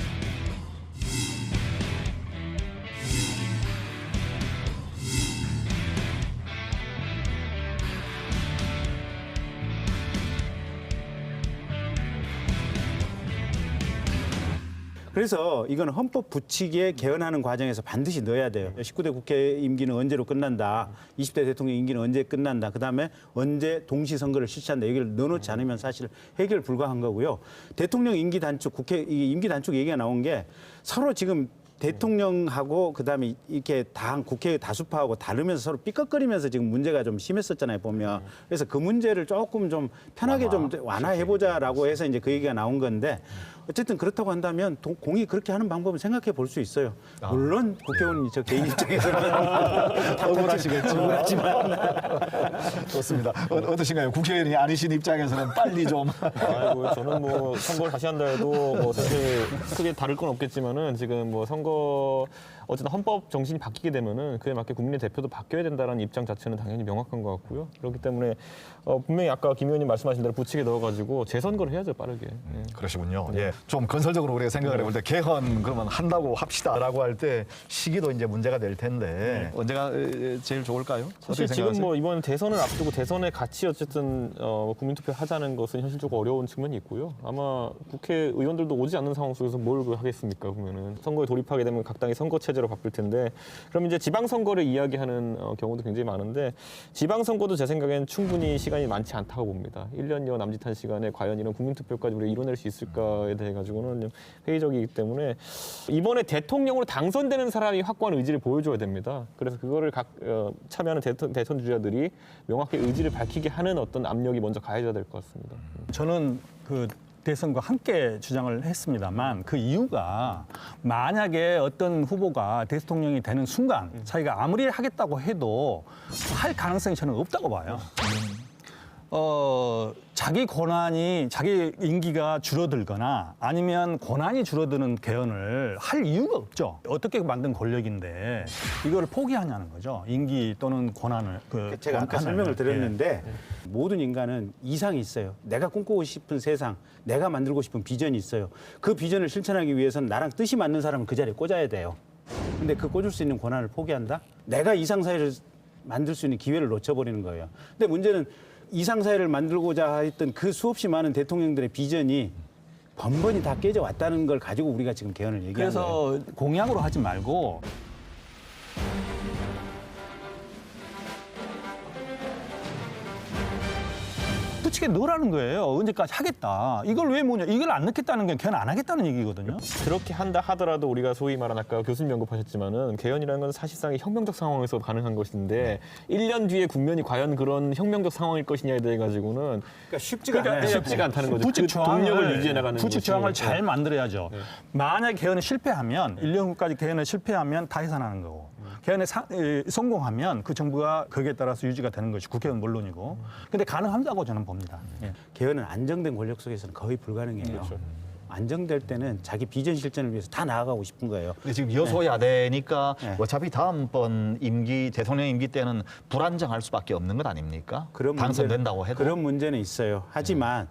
그래서 이건 헌법 부칙에 개헌하는 과정에서 반드시 넣어야 돼요. 19대 국회 임기는 언제로 끝난다. 20대 대통령 임기는 언제 끝난다. 그다음에 언제 동시 선거를 실시한다. 여기를 넣어놓지 않으면 사실 해결 불가한 거고요. 대통령 임기 단축, 국회 임기 단축 얘기가 나온 게 서로 지금 대통령하고 그다음에 이렇게 국회 다수파하고 다르면서 서로 삐걱거리면서 지금 문제가 좀 심했었잖아요, 보면. 그래서 그 문제를 조금 좀 편하게 좀 완화해보자라고 해서 이제 그 얘기가 나온 건데 어쨌든 그렇다고 한다면 공이 그렇게 하는 방법을 생각해 볼 수 있어요. 물론 국회의원 저 개인 입장에서는 억울하지만 좋습니다. 어떠신가요? 국회의원이 아니신 입장에서는 빨리 좀. 아이고, 저는 뭐 선거를 다시 한다 해도 뭐 사실 크게 다를 건 없겠지만은 지금 뭐 선거 어쨌든 헌법 정신이 바뀌게 되면은 그에 맞게 국민의 대표도 바뀌어야 된다는 입장 자체는 당연히 명확한 것 같고요. 그렇기 때문에 분명히 아까 김 의원님 말씀하신 대로 부칙에 넣어가지고 재선거를 해야죠, 빠르게. 그러시군요. 예. 좀 건설적으로 우리가 생각을 해볼 때 개헌 그러면 한다고 합시다라고 할 때 시기도 이제 문제가 될 텐데 언제가 제일 좋을까요? 사실 지금 뭐 이번 대선을 앞두고 대선의 가치 어쨌든 국민투표 하자는 것은 현실적으로 어려운 측면이 있고요. 아마 국회의원들도 오지 않는 상황 속에서 뭘 하겠습니까? 보면은 선거에 돌입하게 되면 각 당이 선거 체제로 바뀔 텐데 그럼 이제 지방선거를 이야기하는 경우도 굉장히 많은데 지방선거도 제 생각엔 충분히 시간이 많지 않다고 봅니다. 1년여 남짓한 시간에 과연 이런 국민투표까지 우리가 이뤄낼 수 있을까에 대해 가지고는 좀 회의적이기 때문에 이번에 대통령으로 당선되는 사람이 확고한 의지를 보여줘야 됩니다. 그래서 그거를 참여하는 대선 주자들이 명확히 의지를 밝히게 하는 어떤 압력이 먼저 가해져야 될 것 같습니다. 저는 그 대선과 함께 주장을 했습니다만 그 이유가 만약에 어떤 후보가 대통령이 되는 순간 자기가 아무리 하겠다고 해도 할 가능성이 저는 없다고 봐요. 자기 권한이 자기 임기가 줄어들거나 아니면 권한이 줄어드는 개헌을 할 이유가 없죠. 어떻게 만든 권력인데 이걸 포기하냐는 거죠. 임기 또는 권한을 제가 아까 권한을. 설명을 드렸는데 예. 모든 인간은 이상이 있어요. 내가 꿈꾸고 싶은 세상, 내가 만들고 싶은 비전이 있어요. 그 비전을 실천하기 위해서는 나랑 뜻이 맞는 사람을 그 자리에 꽂아야 돼요. 근데 그 꽂을 수 있는 권한을 포기한다? 내가 이상사회를 만들 수 있는 기회를 놓쳐버리는 거예요. 근데 문제는 이상사회를 만들고자 했던 그 수없이 많은 대통령들의 비전이 번번이 다 깨져왔다는 걸 가지고 우리가 지금 개헌을 얘기하는 거예요. 그래서 공약으로 하지 말고 솔직히 넣으라는 거예요. 언제까지 하겠다. 이걸 왜 뭐냐. 이걸 안 넣겠다는 게 개헌 안 하겠다는 얘기거든요. 그렇게 한다 하더라도 우리가 소위 말한 아까 교수님 언급하셨지만은 개헌이라는 건 사실상 혁명적 상황에서 가능한 것인데 1년 뒤에 국면이 과연 그런 혁명적 상황일 것이냐에 대해 가지고는 그러니까 쉽지가 않아요. 쉽지가 않다는 거죠. 부칙 그 동력을 유지해 나가는 부칙 것이. 조항을 잘 만들어야죠. 네. 만약 개헌에 실패하면 1년 후까지 개헌에 실패하면 다 해산하는 거고 개헌에 성공하면 그 정부가 거기에 따라서 유지가 되는 것이 국회의원 물론이고 근데 가능하다고 저는 봅니다. 예. 개헌은 안정된 권력 속에서는 거의 불가능해요. 그렇죠. 안정될 때는 자기 비전 실천을 위해서 다 나아가고 싶은 거예요. 근데 지금 여소야대니까 네. 어차피 다음번 임기 대통령 임기 때는 불안정할 수밖에 없는 것 아닙니까? 당선된다고 해도. 그런 문제는 있어요. 하지만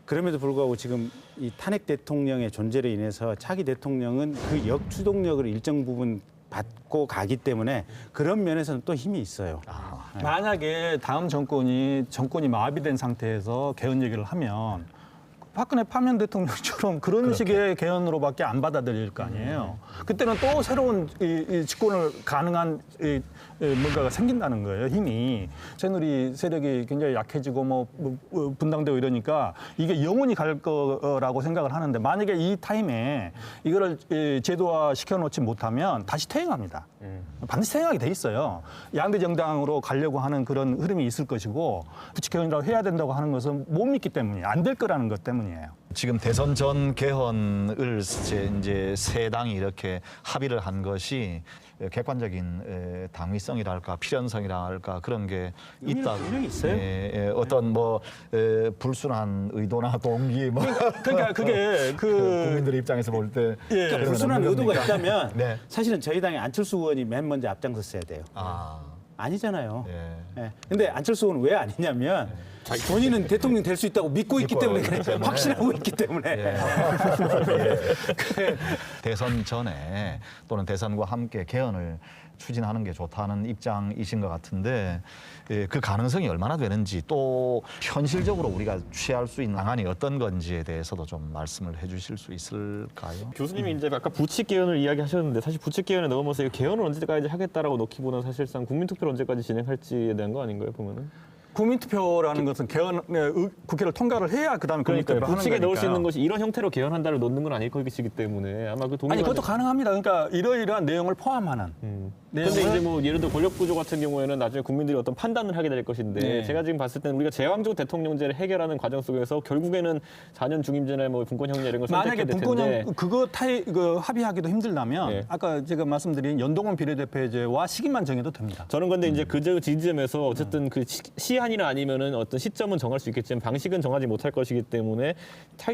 그럼에도 불구하고 지금 이 탄핵 대통령의 존재로 인해서 차기 대통령은 그 역추동력을 일정 부분 받고 가기 때문에 그런 면에서는 또 힘이 있어요. 만약에 다음 정권이 마비된 상태에서 개헌 얘기를 하면 박근혜 파면 대통령처럼 그런 식의 개헌으로밖에 안 받아들일 거 아니에요. 그때는 또 새로운 이 집권을 가능한 뭔가가 생긴다는 거예요. 힘이 새누리 세력이 굉장히 약해지고 뭐 분당되고 이러니까 이게 영원히 갈 거라고 생각을 하는데 만약에 이 타임에 이거를 제도화 시켜놓지 못하면 다시 퇴행합니다. 반드시 퇴행하게 돼 있어요. 양대 정당으로 가려고 하는 그런 흐름이 있을 것이고 부칙 개헌이라고 해야 된다고 하는 것은 못 믿기 때문이에요. 안 될 거라는 것 때문이에요. 지금 대선 전 개헌을 이제 세 당이 이렇게 합의를 한 것이 객관적인 당위성이랄까 필연성이랄까 그런 게 있다. 분명히 있어요. 어떤 뭐 불순한 의도나 동기 뭐 그러니까 그게 국민들 입장에서 볼 때 그러니까 불순한 의도가 있다면 네. 사실은 저희 당의 안철수 의원이 맨 먼저 앞장섰어야 돼요. 아니잖아요. 예. 근데 안철수 의원은 왜 아니냐면 본인은 대통령 될 수 있다고 믿고 있기 때문에 그래. 확신하고 있기 때문에. 대선 전에 또는 대선과 함께 개헌을 추진하는 게 좋다는 입장이신 것 같은데 그 가능성이 얼마나 되는지 또 현실적으로 우리가 취할 수 있는 방안이 어떤 건지에 대해서도 좀 말씀을 해주실 수 있을까요? 교수님이 이제 아까 부칙 개헌을 이야기하셨는데 사실 부칙 개헌에 넘어서 이 개헌을 언제까지 하겠다라고 놓기보다는 사실상 국민투표를 언제까지 진행할지에 대한 거 아닌가요, 보면은? 국민투표라는 것은 국회를 통과를 해야 그다음에 그러니까 국민투표를 하는 부칙에 거니까요. 넣을 수 있는 것이 이런 형태로 개헌한다를 넣는 건 아닐 것이기 때문에 아마 그 동의가 아니 그것도 가능합니다. 그러니까 이러이러한 내용을 포함하는. 그런데 이제 뭐 예를 들어 권력 구조 같은 경우에는 나중에 국민들이 어떤 판단을 하게 될 것인데 네. 제가 지금 봤을 때는 우리가 제왕적 대통령제를 해결하는 과정 속에서 결국에는 4년 중임제나 뭐 분권형제 이런 걸 선택해야 만약에 될 텐데 분권형 그거 합의하기도 힘들다면 네. 아까 제가 말씀드린 연동형 비례대표제와 시기만 정해도 됩니다. 저는 근데 이제 그 지점에서 어쨌든 그 시한이나 아니면은 어떤 시점은 정할 수 있겠지만 방식은 정하지 못할 것이기 때문에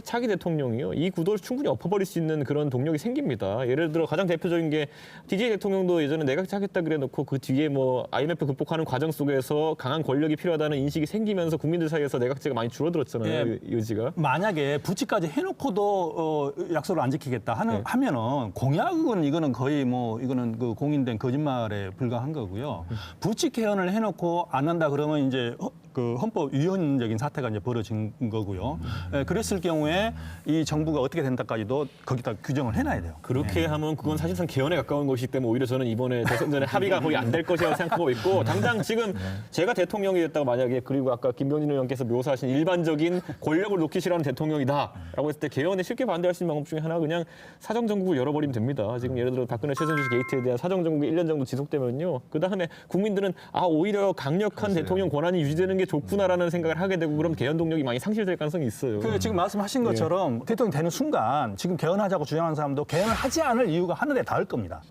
차기 대통령이요 이 구도를 충분히 엎어버릴 수 있는 그런 동력이 생깁니다. 예를 들어 가장 대표적인 게 DJ 대통령도 예전에 내각제 하겠다 그래놓고 그 뒤에 뭐 IMF 극복하는 과정 속에서 강한 권력이 필요하다는 인식이 생기면서 국민들 사이에서 내각제가 많이 줄어들었잖아요. 네. 의지가. 만약에 부칙까지 해놓고도 약속을 안 지키겠다 하면은 공약은 이거는 거의 뭐 이거는 그 공인된 거짓말에 불과한 거고요. 부칙 개헌을 해놓고 안 한다 그러면 이제 그 헌법 위헌적인 사태가 이제 벌어진 거고요. 그랬을 경우에 이 정부가 어떻게 된다까지도 거기다 규정을 해놔야 돼요. 그렇게 하면 그건 사실상 개헌에 가까운 것이기 때문에 오히려 저는 이번에 대선 전에 합의가 거의 안 될 것이라고 생각하고 있고 당장 지금 제가 대통령이 됐다고 만약에 그리고 아까 김병진 의원께서 묘사하신 일반적인 권력을 놓기 싫어하는 대통령이다라고 했을 때 개헌에 쉽게 반대할 수 있는 방법 중에 하나 그냥 사정정국을 열어버리면 됩니다. 지금 예를 들어 박근혜 최순실 게이트에 대한 사정정국이 1년 정도 지속되면요. 그다음에 국민들은 오히려 강력한 대통령 권한이 유지되는 게 좋구나라는 생각을 하게 되고 그럼 개헌 동력이 많이 상실될 가능성이 있어요. 지금 말씀하신 것처럼 대통령 되는 순간 지금 개헌하자고 주장하는 사람도 개헌을 하지 않을 이유가 하늘에 닿을 겁니다.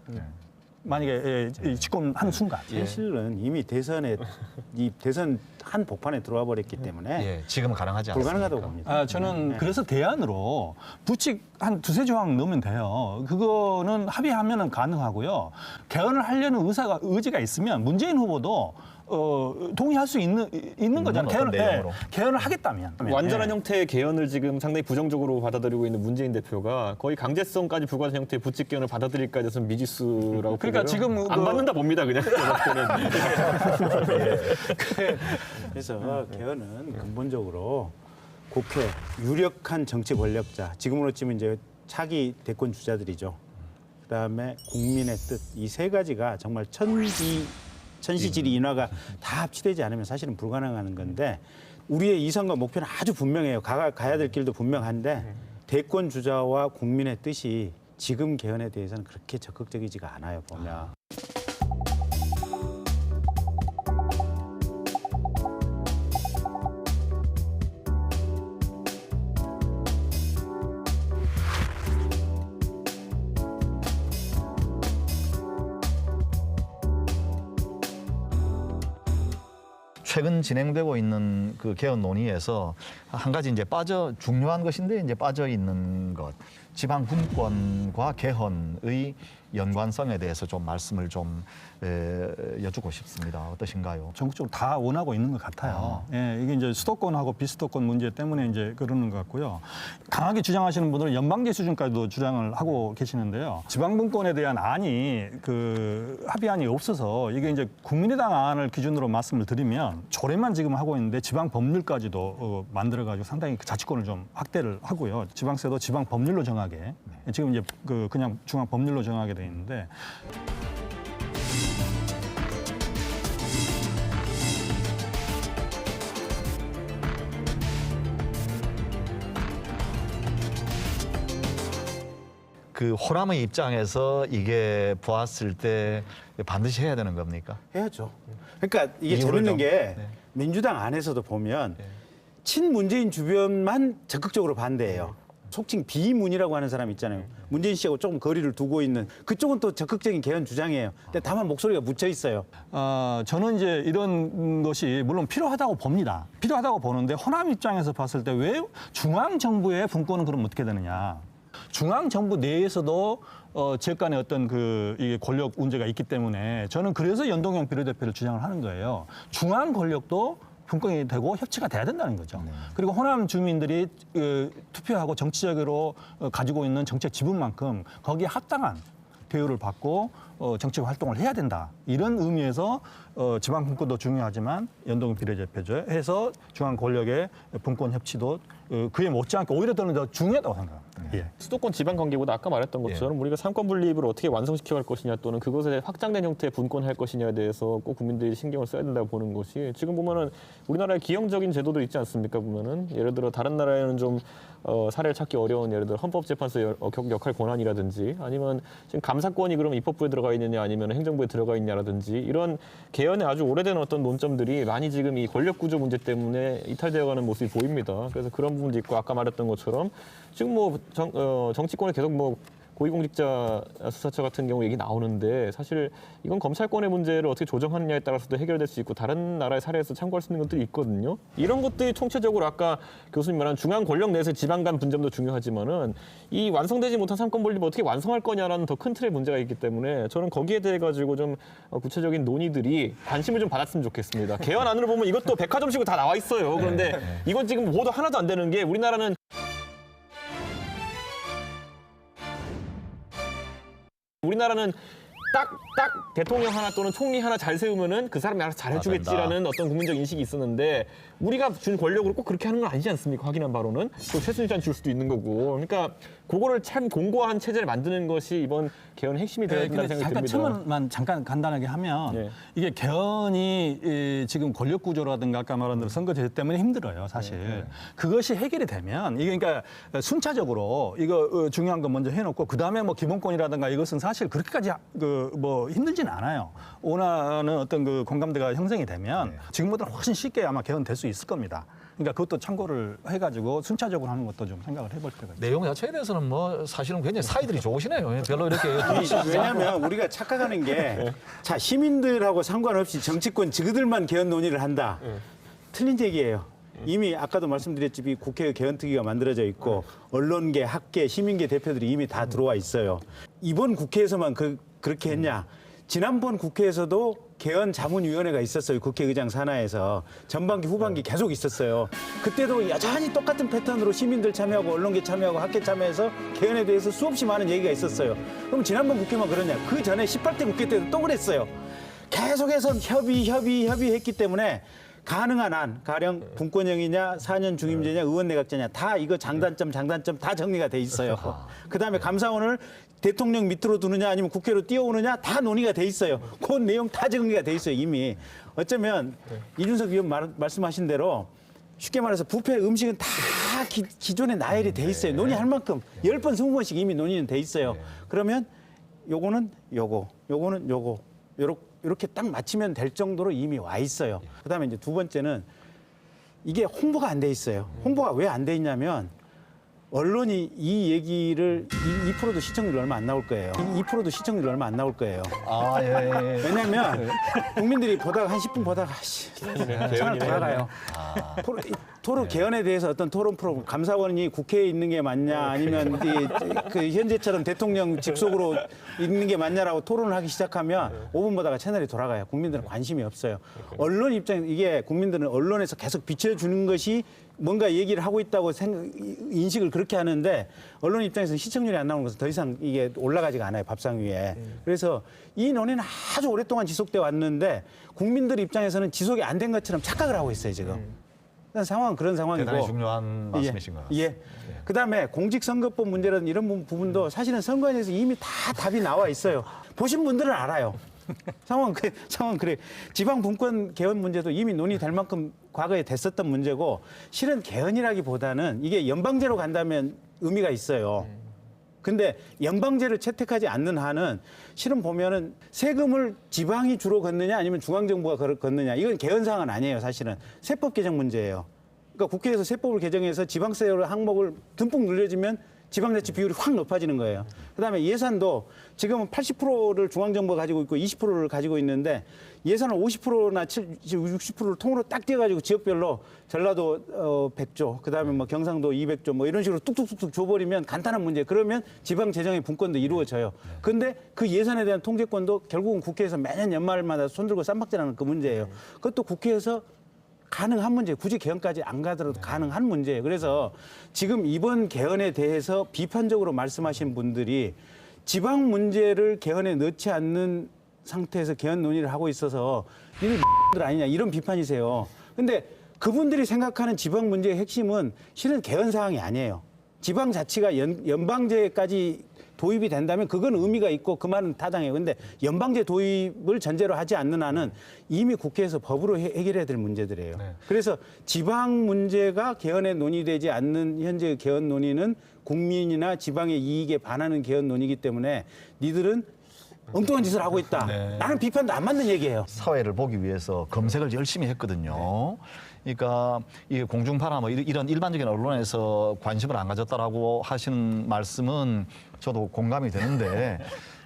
만약에 집권하는 순간. 사실은 이미 대선에 이 대선 한 복판에 들어와 버렸기 때문에 예, 지금 가능하지 않습니까? 불가능하다고 봅니다. 저는 그래서 대안으로 부칙 한 두세 조항 넣으면 돼요. 그거는 합의하면은 가능하고요. 개헌을 하려는 의지가 있으면 문재인 후보도 동의할 수 있는 거잖아요. 어떤 내용으로. 개헌을 하겠다면. 완전한 형태의 개헌을 지금 상당히 부정적으로 받아들이고 있는 문재인 대표가 거의 강제성까지 부과한 형태의 부칙 개헌을 받아들일까지 해서는 미지수라고 그러니까 보고요. 지금 안 받는다 봅니다 그냥. 그래서 개헌은 근본적으로 국회 유력한 정치 권력자, 지금으로 치면 이제 차기 대권 주자들이죠. 그다음에 국민의 뜻, 이 세 가지가 정말 천시지리 인화가 다 합치되지 않으면 사실은 불가능한 건데 우리의 이상과 목표는 아주 분명해요. 가야 될 길도 분명한데 대권 주자와 국민의 뜻이 지금 개헌에 대해서는 그렇게 적극적이지가 않아요, 보면. 최근 진행되고 있는 그 개헌 논의에서 한 가지 이제 중요한 것인데 이제 빠져 있는 것, 지방 분권과 개헌의 연관성에 대해서 좀 말씀을 좀 여쭙고 싶습니다. 어떠신가요? 전국적으로 다 원하고 있는 것 같아요. 예, 이게 이제 수도권하고 비수도권 문제 때문에 이제 그러는 것 같고요. 강하게 주장하시는 분들은 연방제 수준까지도 주장을 하고 계시는데요. 지방분권에 대한 안이 합의안이 없어서 이게 이제 국민의당 안을 기준으로 말씀을 드리면 조례만 지금 하고 있는데 지방 법률까지도 만들어가지고 상당히 자치권을 좀 확대를 하고요. 지방세도 지방 법률로 정하게 지금 이제 그냥 중앙 법률로 정하게 돼 있는데. 그 호남의 입장에서 이게 보았을 때 반드시 해야 되는 겁니까? 해야죠. 그러니까 이게 이유를 재밌는 좀- 게 네. 민주당 안에서도 보면 친문재인 주변만 적극적으로 반대해요. 속칭 비문이라고 하는 사람 있잖아요. 문재인 씨하고 조금 거리를 두고 있는 그쪽은 또 적극적인 개헌 주장이에요. 근데 다만 목소리가 묻혀 있어요. 저는 이제 이런 것이 물론 필요하다고 봅니다. 필요하다고 보는데 호남 입장에서 봤을 때 왜 중앙 정부의 분권은 그럼 어떻게 되느냐? 중앙 정부 내에서도 지역 간의 어떤 이게 권력 문제가 있기 때문에 저는 그래서 연동형 비례대표를 주장을 하는 거예요. 중앙 권력도 분권이 되고 협치가 돼야 된다는 거죠. 그리고 호남 주민들이 투표하고 정치적으로 가지고 있는 정책 지분만큼 거기에 합당한 대우를 받고 정치 활동을 해야 된다. 이런 의미에서 지방 분권도 중요하지만 연동 비례대표제 해서 중앙 권력의 분권 협치도 그에 못지않게 오히려 저는 더 중요하다고 생각합니다. 예. 수도권 지방 관계보다 아까 말했던 것처럼 우리가 삼권 분립을 어떻게 완성시켜 갈 것이냐 또는 그것에 확장된 형태의 분권할 것이냐에 대해서 꼭 국민들이 신경을 써야 된다고 보는 것이 지금 보면은 우리나라에 기형적인 제도도 있지 않습니까? 보면은 예를 들어 다른 나라에는 좀 사례를 찾기 어려운 예를 들어 헌법재판소의 역할 권한이라든지 아니면 지금 감사권이 그럼 입법부에 들어가 있느냐 아니면 행정부에 들어가 있냐라든지 이런 개헌의 아주 오래된 어떤 논점들이 많이 지금 이 권력 구조 문제 때문에 이탈되어가는 모습이 보입니다. 그래서 그런 부분도 있고 아까 말했던 것처럼 지금 정치권에 계속 고위공직자 수사처 같은 경우 얘기 나오는데 사실 이건 검찰권의 문제를 어떻게 조정하느냐에 따라서도 해결될 수 있고 다른 나라의 사례에서 참고할 수 있는 것들이 있거든요. 이런 것들이 총체적으로 아까 교수님 말한 중앙 권력 내에서의 지방 간 분점도 중요하지만은 이 완성되지 못한 삼권 분립을 어떻게 완성할 거냐라는 더 큰 틀의 문제가 있기 때문에 저는 거기에 대해 가지고 좀 구체적인 논의들이 관심을 좀 받았으면 좋겠습니다. 개헌안으로 보면 이것도 백화점식으로 다 나와 있어요. 그런데 이건 지금 보도 하나도 안 되는 게 우리나라는 딱 대통령 하나 또는 총리 하나 잘 세우면은 그 사람이 알아서 잘해주겠지라는 어떤 국민적 인식이 있었는데 우리가 준 권력으로 꼭 그렇게 하는 건 아니지 않습니까? 확인한 바로는 또 최순실한 줄 수도 있는 거고 그러니까 그거를 참 공고한 체제를 만드는 것이 이번 개헌의 핵심이 되어야 된다는 생각이 듭니다. 첨언만 잠깐 간단하게 하면 이게 개헌이 지금 권력 구조라든가 아까 말한 대로 선거제 때문에 힘들어요, 사실. 그것이 해결이 되면 이게 그러니까 순차적으로 이거 중요한 거 먼저 해놓고 그 다음에 기본권이라든가 이것은 사실 그렇게까지 힘들지는 않아요. 원하는 어떤 공감대가 형성이 되면 지금보다 훨씬 쉽게 아마 개헌될 수 있을 겁니다. 그러니까 그것도 참고를 해가지고 순차적으로 하는 것도 좀 생각을 해볼 필요가 있죠. 내용 자체에 대해서는 뭐 사실은 굉장히 사이들이 좋으시네요. 별로 이렇게 왜냐하면 우리가 착각하는 게 자 시민들하고 상관없이 정치권 지그들만 개헌 논의를 한다. 틀린 얘기예요. 이미 아까도 말씀드렸지만 국회 개헌특위가 만들어져 있고 언론계, 학계, 시민계 대표들이 이미 다 들어와 있어요. 이번 국회에서만 그렇게 했냐? 지난번 국회에서도 개헌 자문위원회가 있었어요. 국회의장 산하에서 전반기, 후반기 계속 있었어요. 그때도 여전히 똑같은 패턴으로 시민들 참여하고 언론계 참여하고 학계 참여해서 개헌에 대해서 수없이 많은 얘기가 있었어요. 그럼 지난번 국회만 그러냐? 그 전에 18대 국회 때도 또 그랬어요. 계속해서 협의했기 때문에 가능한 한, 가령 분권형이냐, 4년 중임제냐, 의원내각제냐, 다 이거 장단점 다 정리가 돼 있어요. 그다음에 감사원을 대통령 밑으로 두느냐, 아니면 국회로 띄워오느냐, 다 논의가 돼 있어요. 그 내용 다 정리가 돼 있어요, 이미. 어쩌면 이준석 의원 말씀하신 대로 쉽게 말해서 뷔페 음식은 다 기존에 나열이 돼 있어요. 논의할 만큼 10번, 20번씩 이미 논의는 돼 있어요. 그러면 요거는 요거, 요거는 요거, 이렇게 딱 맞추면 될 정도로 이미 와 있어요. 그다음에 이제 두 번째는 이게 홍보가 안 돼 있어요. 홍보가 왜 안 돼 있냐면 언론이 이 얘기를 2%도 시청률이 얼마 안 나올 거예요. 2%도 시청률이 얼마 안 나올 거예요. 아, 예. 왜냐하면 국민들이 보다가 한 10분 보다가 채널 돌아가요. 토론 개헌에 대해서 어떤 토론 프로그램, 감사원이 국회에 있는 게 맞냐, 아니면 그 현재처럼 대통령 직속으로 있는 게 맞냐라고 토론을 하기 시작하면 5분 보다가 채널이 돌아가요. 국민들은 관심이 없어요. 언론 입장, 이게 국민들은 언론에서 계속 비춰주는 것이 뭔가 얘기를 하고 있다고 인식을 그렇게 하는데 언론 입장에서는 시청률이 안 나오는 것은 더 이상 이게 올라가지가 않아요, 밥상 위에. 그래서 이 논의는 아주 오랫동안 지속돼 왔는데 국민들 입장에서는 지속이 안 된 것처럼 착각을 하고 있어요, 지금. 상황은 그런 상황이고. 대단히 중요한 말씀이신 것 같습니다. 예. 그다음에 공직선거법 문제라든 이런 부분도 사실은 선관위에서 이미 다 답이 나와 있어요. 보신 분들은 알아요. 상황 그래. 지방 분권 개헌 문제도 이미 논의될 만큼 과거에 됐었던 문제고 실은 개헌이라기보다는 이게 연방제로 간다면 의미가 있어요. 근데 연방제를 채택하지 않는 한은 실은 보면은 세금을 지방이 주로 걷느냐 아니면 중앙정부가 걷느냐 이건 개헌 사항은 아니에요, 사실은. 세법 개정 문제예요. 그러니까 국회에서 세법을 개정해서 지방세 항목을 듬뿍 늘려주면 지방자치 비율이 확 높아지는 거예요. 그다음에 예산도 지금은 80%를 중앙정부가 가지고 있고 20%를 가지고 있는데 예산을 50%나 60%를 통으로 딱 떼가지고 지역별로 전라도 100조, 그다음에 뭐 경상도 200조 뭐 이런 식으로 뚝뚝뚝뚝 줘버리면 간단한 문제. 그러면 지방 재정의 분권도 이루어져요. 근데 그 예산에 대한 통제권도 결국은 국회에서 매년 연말마다 손들고 쌈박질하는 그 문제예요. 그것도 국회에서 가능한 문제, 굳이 개헌까지 안 가더라도 가능한 문제예요. 그래서 지금 이번 개헌에 대해서 비판적으로 말씀하신 분들이 지방 문제를 개헌에 넣지 않는 상태에서 개헌 논의를 하고 있어서 니들 들 아니냐 이런 비판이세요. 근데 그분들이 생각하는 지방 문제의 핵심은 실은 개헌 사항이 아니에요. 지방 자치가 연방제까지 도입이 된다면 그건 의미가 있고 그 말은 타당해요. 근데 연방제 도입을 전제로 하지 않는 한은 이미 국회에서 법으로 해결해야 될 문제들이에요. 그래서 지방 문제가 개헌에 논의되지 않는 현재 개헌 논의는 국민이나 지방의 이익에 반하는 개헌 논의이기 때문에 니들은 엉뚱한 짓을 하고 있다. 라는 비판도 안 맞는 얘기예요. 사회를 보기 위해서 검색을 열심히 했거든요. 그러니까 이 공중파나 뭐 이런 일반적인 언론에서 관심을 안 가졌다라고 하시는 말씀은 저도 공감이 되는데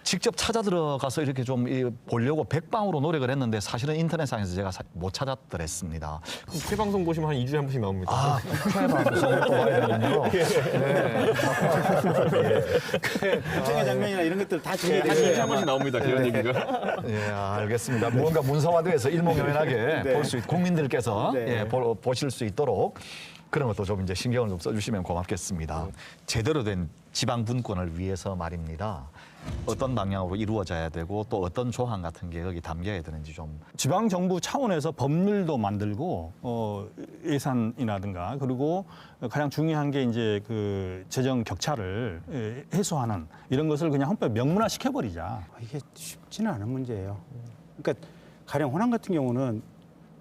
직접 찾아 들어가서 이렇게 좀 보려고 백방으로 노력을 했는데 사실은 인터넷상에서 제가 못 찾았더랬습니다. 국회 방송 보시면 한 2주에 한 번씩 나옵니다. 아, 국회 방송을 또 봐야 되는군요. 국정의 장면이나 이런 것들 다 한 준비되어 2주에 있어요. 한 번씩 나옵니다. 개헌 얘기가. 예, 알겠습니다. 무언가 문서화돼서 일목요연하게 볼 수 있, 국민들께서 보실 수 있도록 그런 것도 좀 이제 신경을 좀 써주시면 고맙겠습니다. 제대로 된 지방 분권을 위해서 말입니다. 어떤 방향으로 이루어져야 되고 또 어떤 조항 같은 게 여기 담겨야 되는지 좀. 지방 정부 차원에서 법률도 만들고 예산이라든가 그리고 가장 중요한 게 이제 그 재정 격차를 해소하는 이런 것을 그냥 헌법에 명문화 시켜버리자. 이게 쉽지는 않은 문제예요. 그러니까 가령 호남 같은 경우는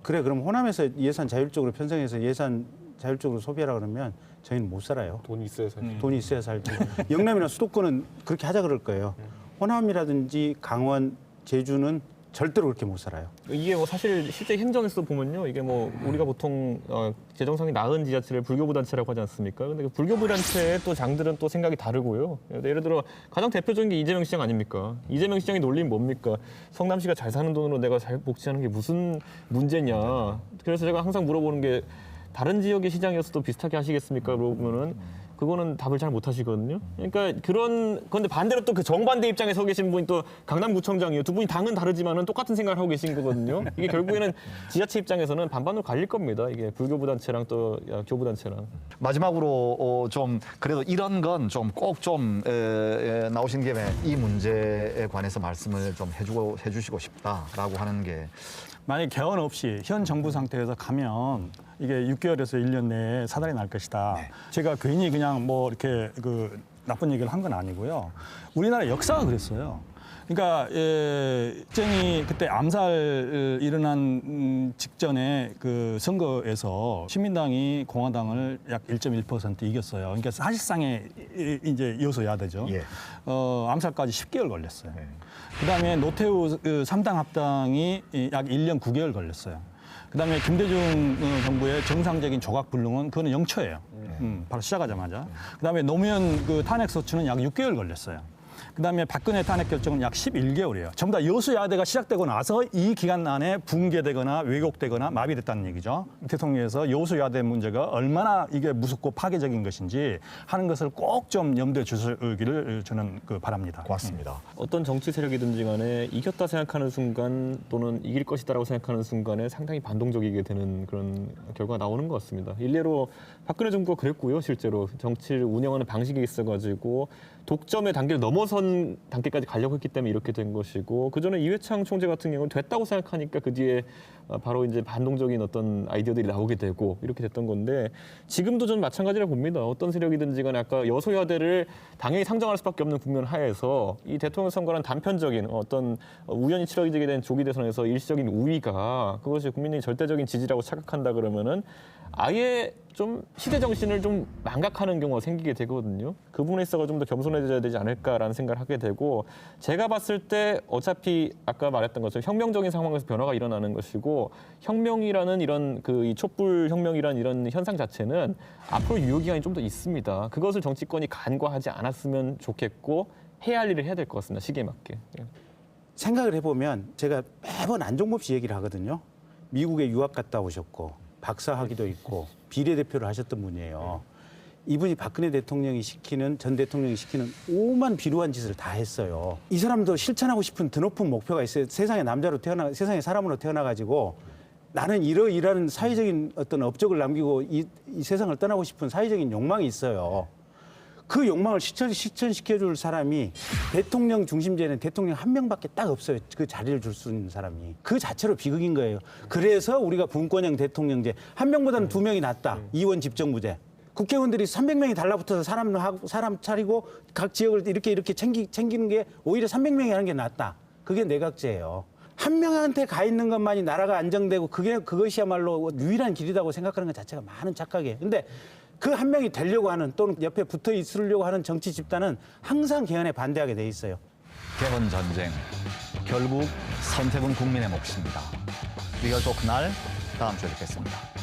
그래 그럼 호남에서 예산 자율적으로 편성해서 예산 자율적으로 소비하라 그러면 저희는 못 살아요. 돈이 있어야 살죠. 돈이 있어야 살지. 영남이나 수도권은 그렇게 하자 그럴 거예요. 호남이라든지 강원, 제주는 절대로 그렇게 못 살아요. 이게 뭐 사실 실제 행정에서 보면요, 이게 뭐 우리가 보통 재정상이 나은 지자체를 불교부 단체라고 하지 않습니까? 근데 그 불교부 단체의 또 장들은 또 생각이 다르고요. 예를 들어 가장 대표적인 게 이재명 시장 아닙니까? 이재명 시장의 논리는 뭡니까? 성남시가 잘 사는 돈으로 내가 잘 복지하는 게 무슨 문제냐? 그래서 제가 항상 물어보는 게 다른 지역의 시장이었어도 비슷하게 하시겠습니까? 물어보면은 그거는 답을 잘 못 하시거든요. 그러니까 그런데 반대로 또 그 정반대 입장에 서 계신 분이 또 강남구청장이에요. 두 분이 당은 다르지만은 똑같은 생각을 하고 계신 거거든요. 이게 결국에는 지자체 입장에서는 반반으로 갈릴 겁니다. 이게 불교부 단체랑 또 교부 단체랑. 마지막으로 좀 그래도 이런 건 좀 꼭 좀 나오신 김에 이 문제에 관해서 말씀을 좀 해주시고 싶다라고 하는 게 만약 개헌 없이 현 정부 상태에서 가면 이게 6개월에서 1년 내에 사달이 날 것이다. 제가 괜히 그냥 뭐 이렇게 그 나쁜 얘기를 한 건 아니고요. 우리나라 역사가 그랬어요. 그러니까 쟁이 그때 암살 일어난 직전에 그 선거에서 시민당이 공화당을 약 1.1% 이겼어요. 그러니까 사실상의 이제 여소야대죠. 예. 암살까지 10개월 걸렸어요. 그다음에 노태우 3당 합당이 약 1년 9개월 걸렸어요. 그다음에 김대중 정부의 정상적인 조각 불능은 그거는 0초예요. 바로 시작하자마자. 그다음에 노무현 그 탄핵 소추는 약 6개월 걸렸어요. 그다음에 박근혜 탄핵 결정은 약 11개월이에요. 전부 다 여수야대가 시작되고 나서 이 기간 안에 붕괴되거나 왜곡되거나 마비됐다는 얘기죠. 대통령에서 여수야대 문제가 얼마나 이게 무섭고 파괴적인 것인지 하는 것을 꼭 좀 염두에 주시기를 저는 바랍니다. 고맙습니다. 어떤 정치 세력이든지 간에 이겼다 생각하는 순간 또는 이길 것이다라고 생각하는 순간에 상당히 반동적이게 되는 그런 결과가 나오는 것 같습니다. 일례로 박근혜 정부가 그랬고요. 실제로 정치를 운영하는 방식이 있어가지고 독점의 단계를 넘어선 단계까지 가려고 했기 때문에 이렇게 된 것이고 그전에 이회창 총재 같은 경우는 됐다고 생각하니까 그 뒤에 바로 이제 반동적인 어떤 아이디어들이 나오게 되고 이렇게 됐던 건데 지금도 저는 마찬가지라고 봅니다. 어떤 세력이든지 간에 아까 여소야대를 당연히 상정할 수밖에 없는 국면 하에서 이 대통령 선거는 단편적인 어떤 우연히 치러지게 된 조기 대선에서 일시적인 우위가 그것이 국민의 절대적인 지지라고 착각한다 그러면은 아예 좀 시대 정신을 좀 망각하는 경우가 생기게 되거든요. 그 부분에 있어서 좀 더 겸손해져야 되지 않을까라는 생각을 하게 되고 제가 봤을 때 어차피 아까 말했던 것처럼 혁명적인 상황에서 변화가 일어나는 것이고 혁명이라는 이런 이 촛불 혁명이라는 이런 현상 자체는 앞으로 유효 기간이 좀 더 있습니다. 그것을 정치권이 간과하지 않았으면 좋겠고 해야 할 일을 해야 될 것 같습니다. 시기에 맞게. 생각을 해보면 제가 매번 안종범 씨 얘기를 하거든요. 미국에 유학 갔다 오셨고 박사학위도 있고 비례대표를 하셨던 분이에요. 이분이 박근혜 대통령이 전 대통령이 시키는 오만 비루한 짓을 다 했어요. 이 사람도 실천하고 싶은 드높은 목표가 있어요. 세상에 세상에 사람으로 태어나가지고 나는 이러이러한 사회적인 어떤 업적을 남기고 이 세상을 떠나고 싶은 사회적인 욕망이 있어요. 그 욕망을 실천시켜줄 사람이 대통령 중심제는 대통령 한 명밖에 딱 없어요. 그 자리를 줄 수 있는 사람이. 그 자체로 비극인 거예요. 그래서 우리가 분권형 대통령제 한 명보다는 두 명이 낫다. 이원 집정부제. 국회의원들이 300명이 달라붙어서 사람 차리고 각 지역을 이렇게 챙기는 게 오히려 300명이 하는 게 낫다. 그게 내각제예요. 한 명한테 가 있는 것만이 나라가 안정되고 그것이야말로 유일한 길이라고 생각하는 것 자체가 많은 착각이에요. 근데 그 한 명이 되려고 하는 또는 옆에 붙어 있으려고 하는 정치 집단은 항상 개헌에 반대하게 돼 있어요. 개헌 전쟁 결국 선택은 국민의 몫입니다. 리얼 토크 날 다음 주에 뵙겠습니다.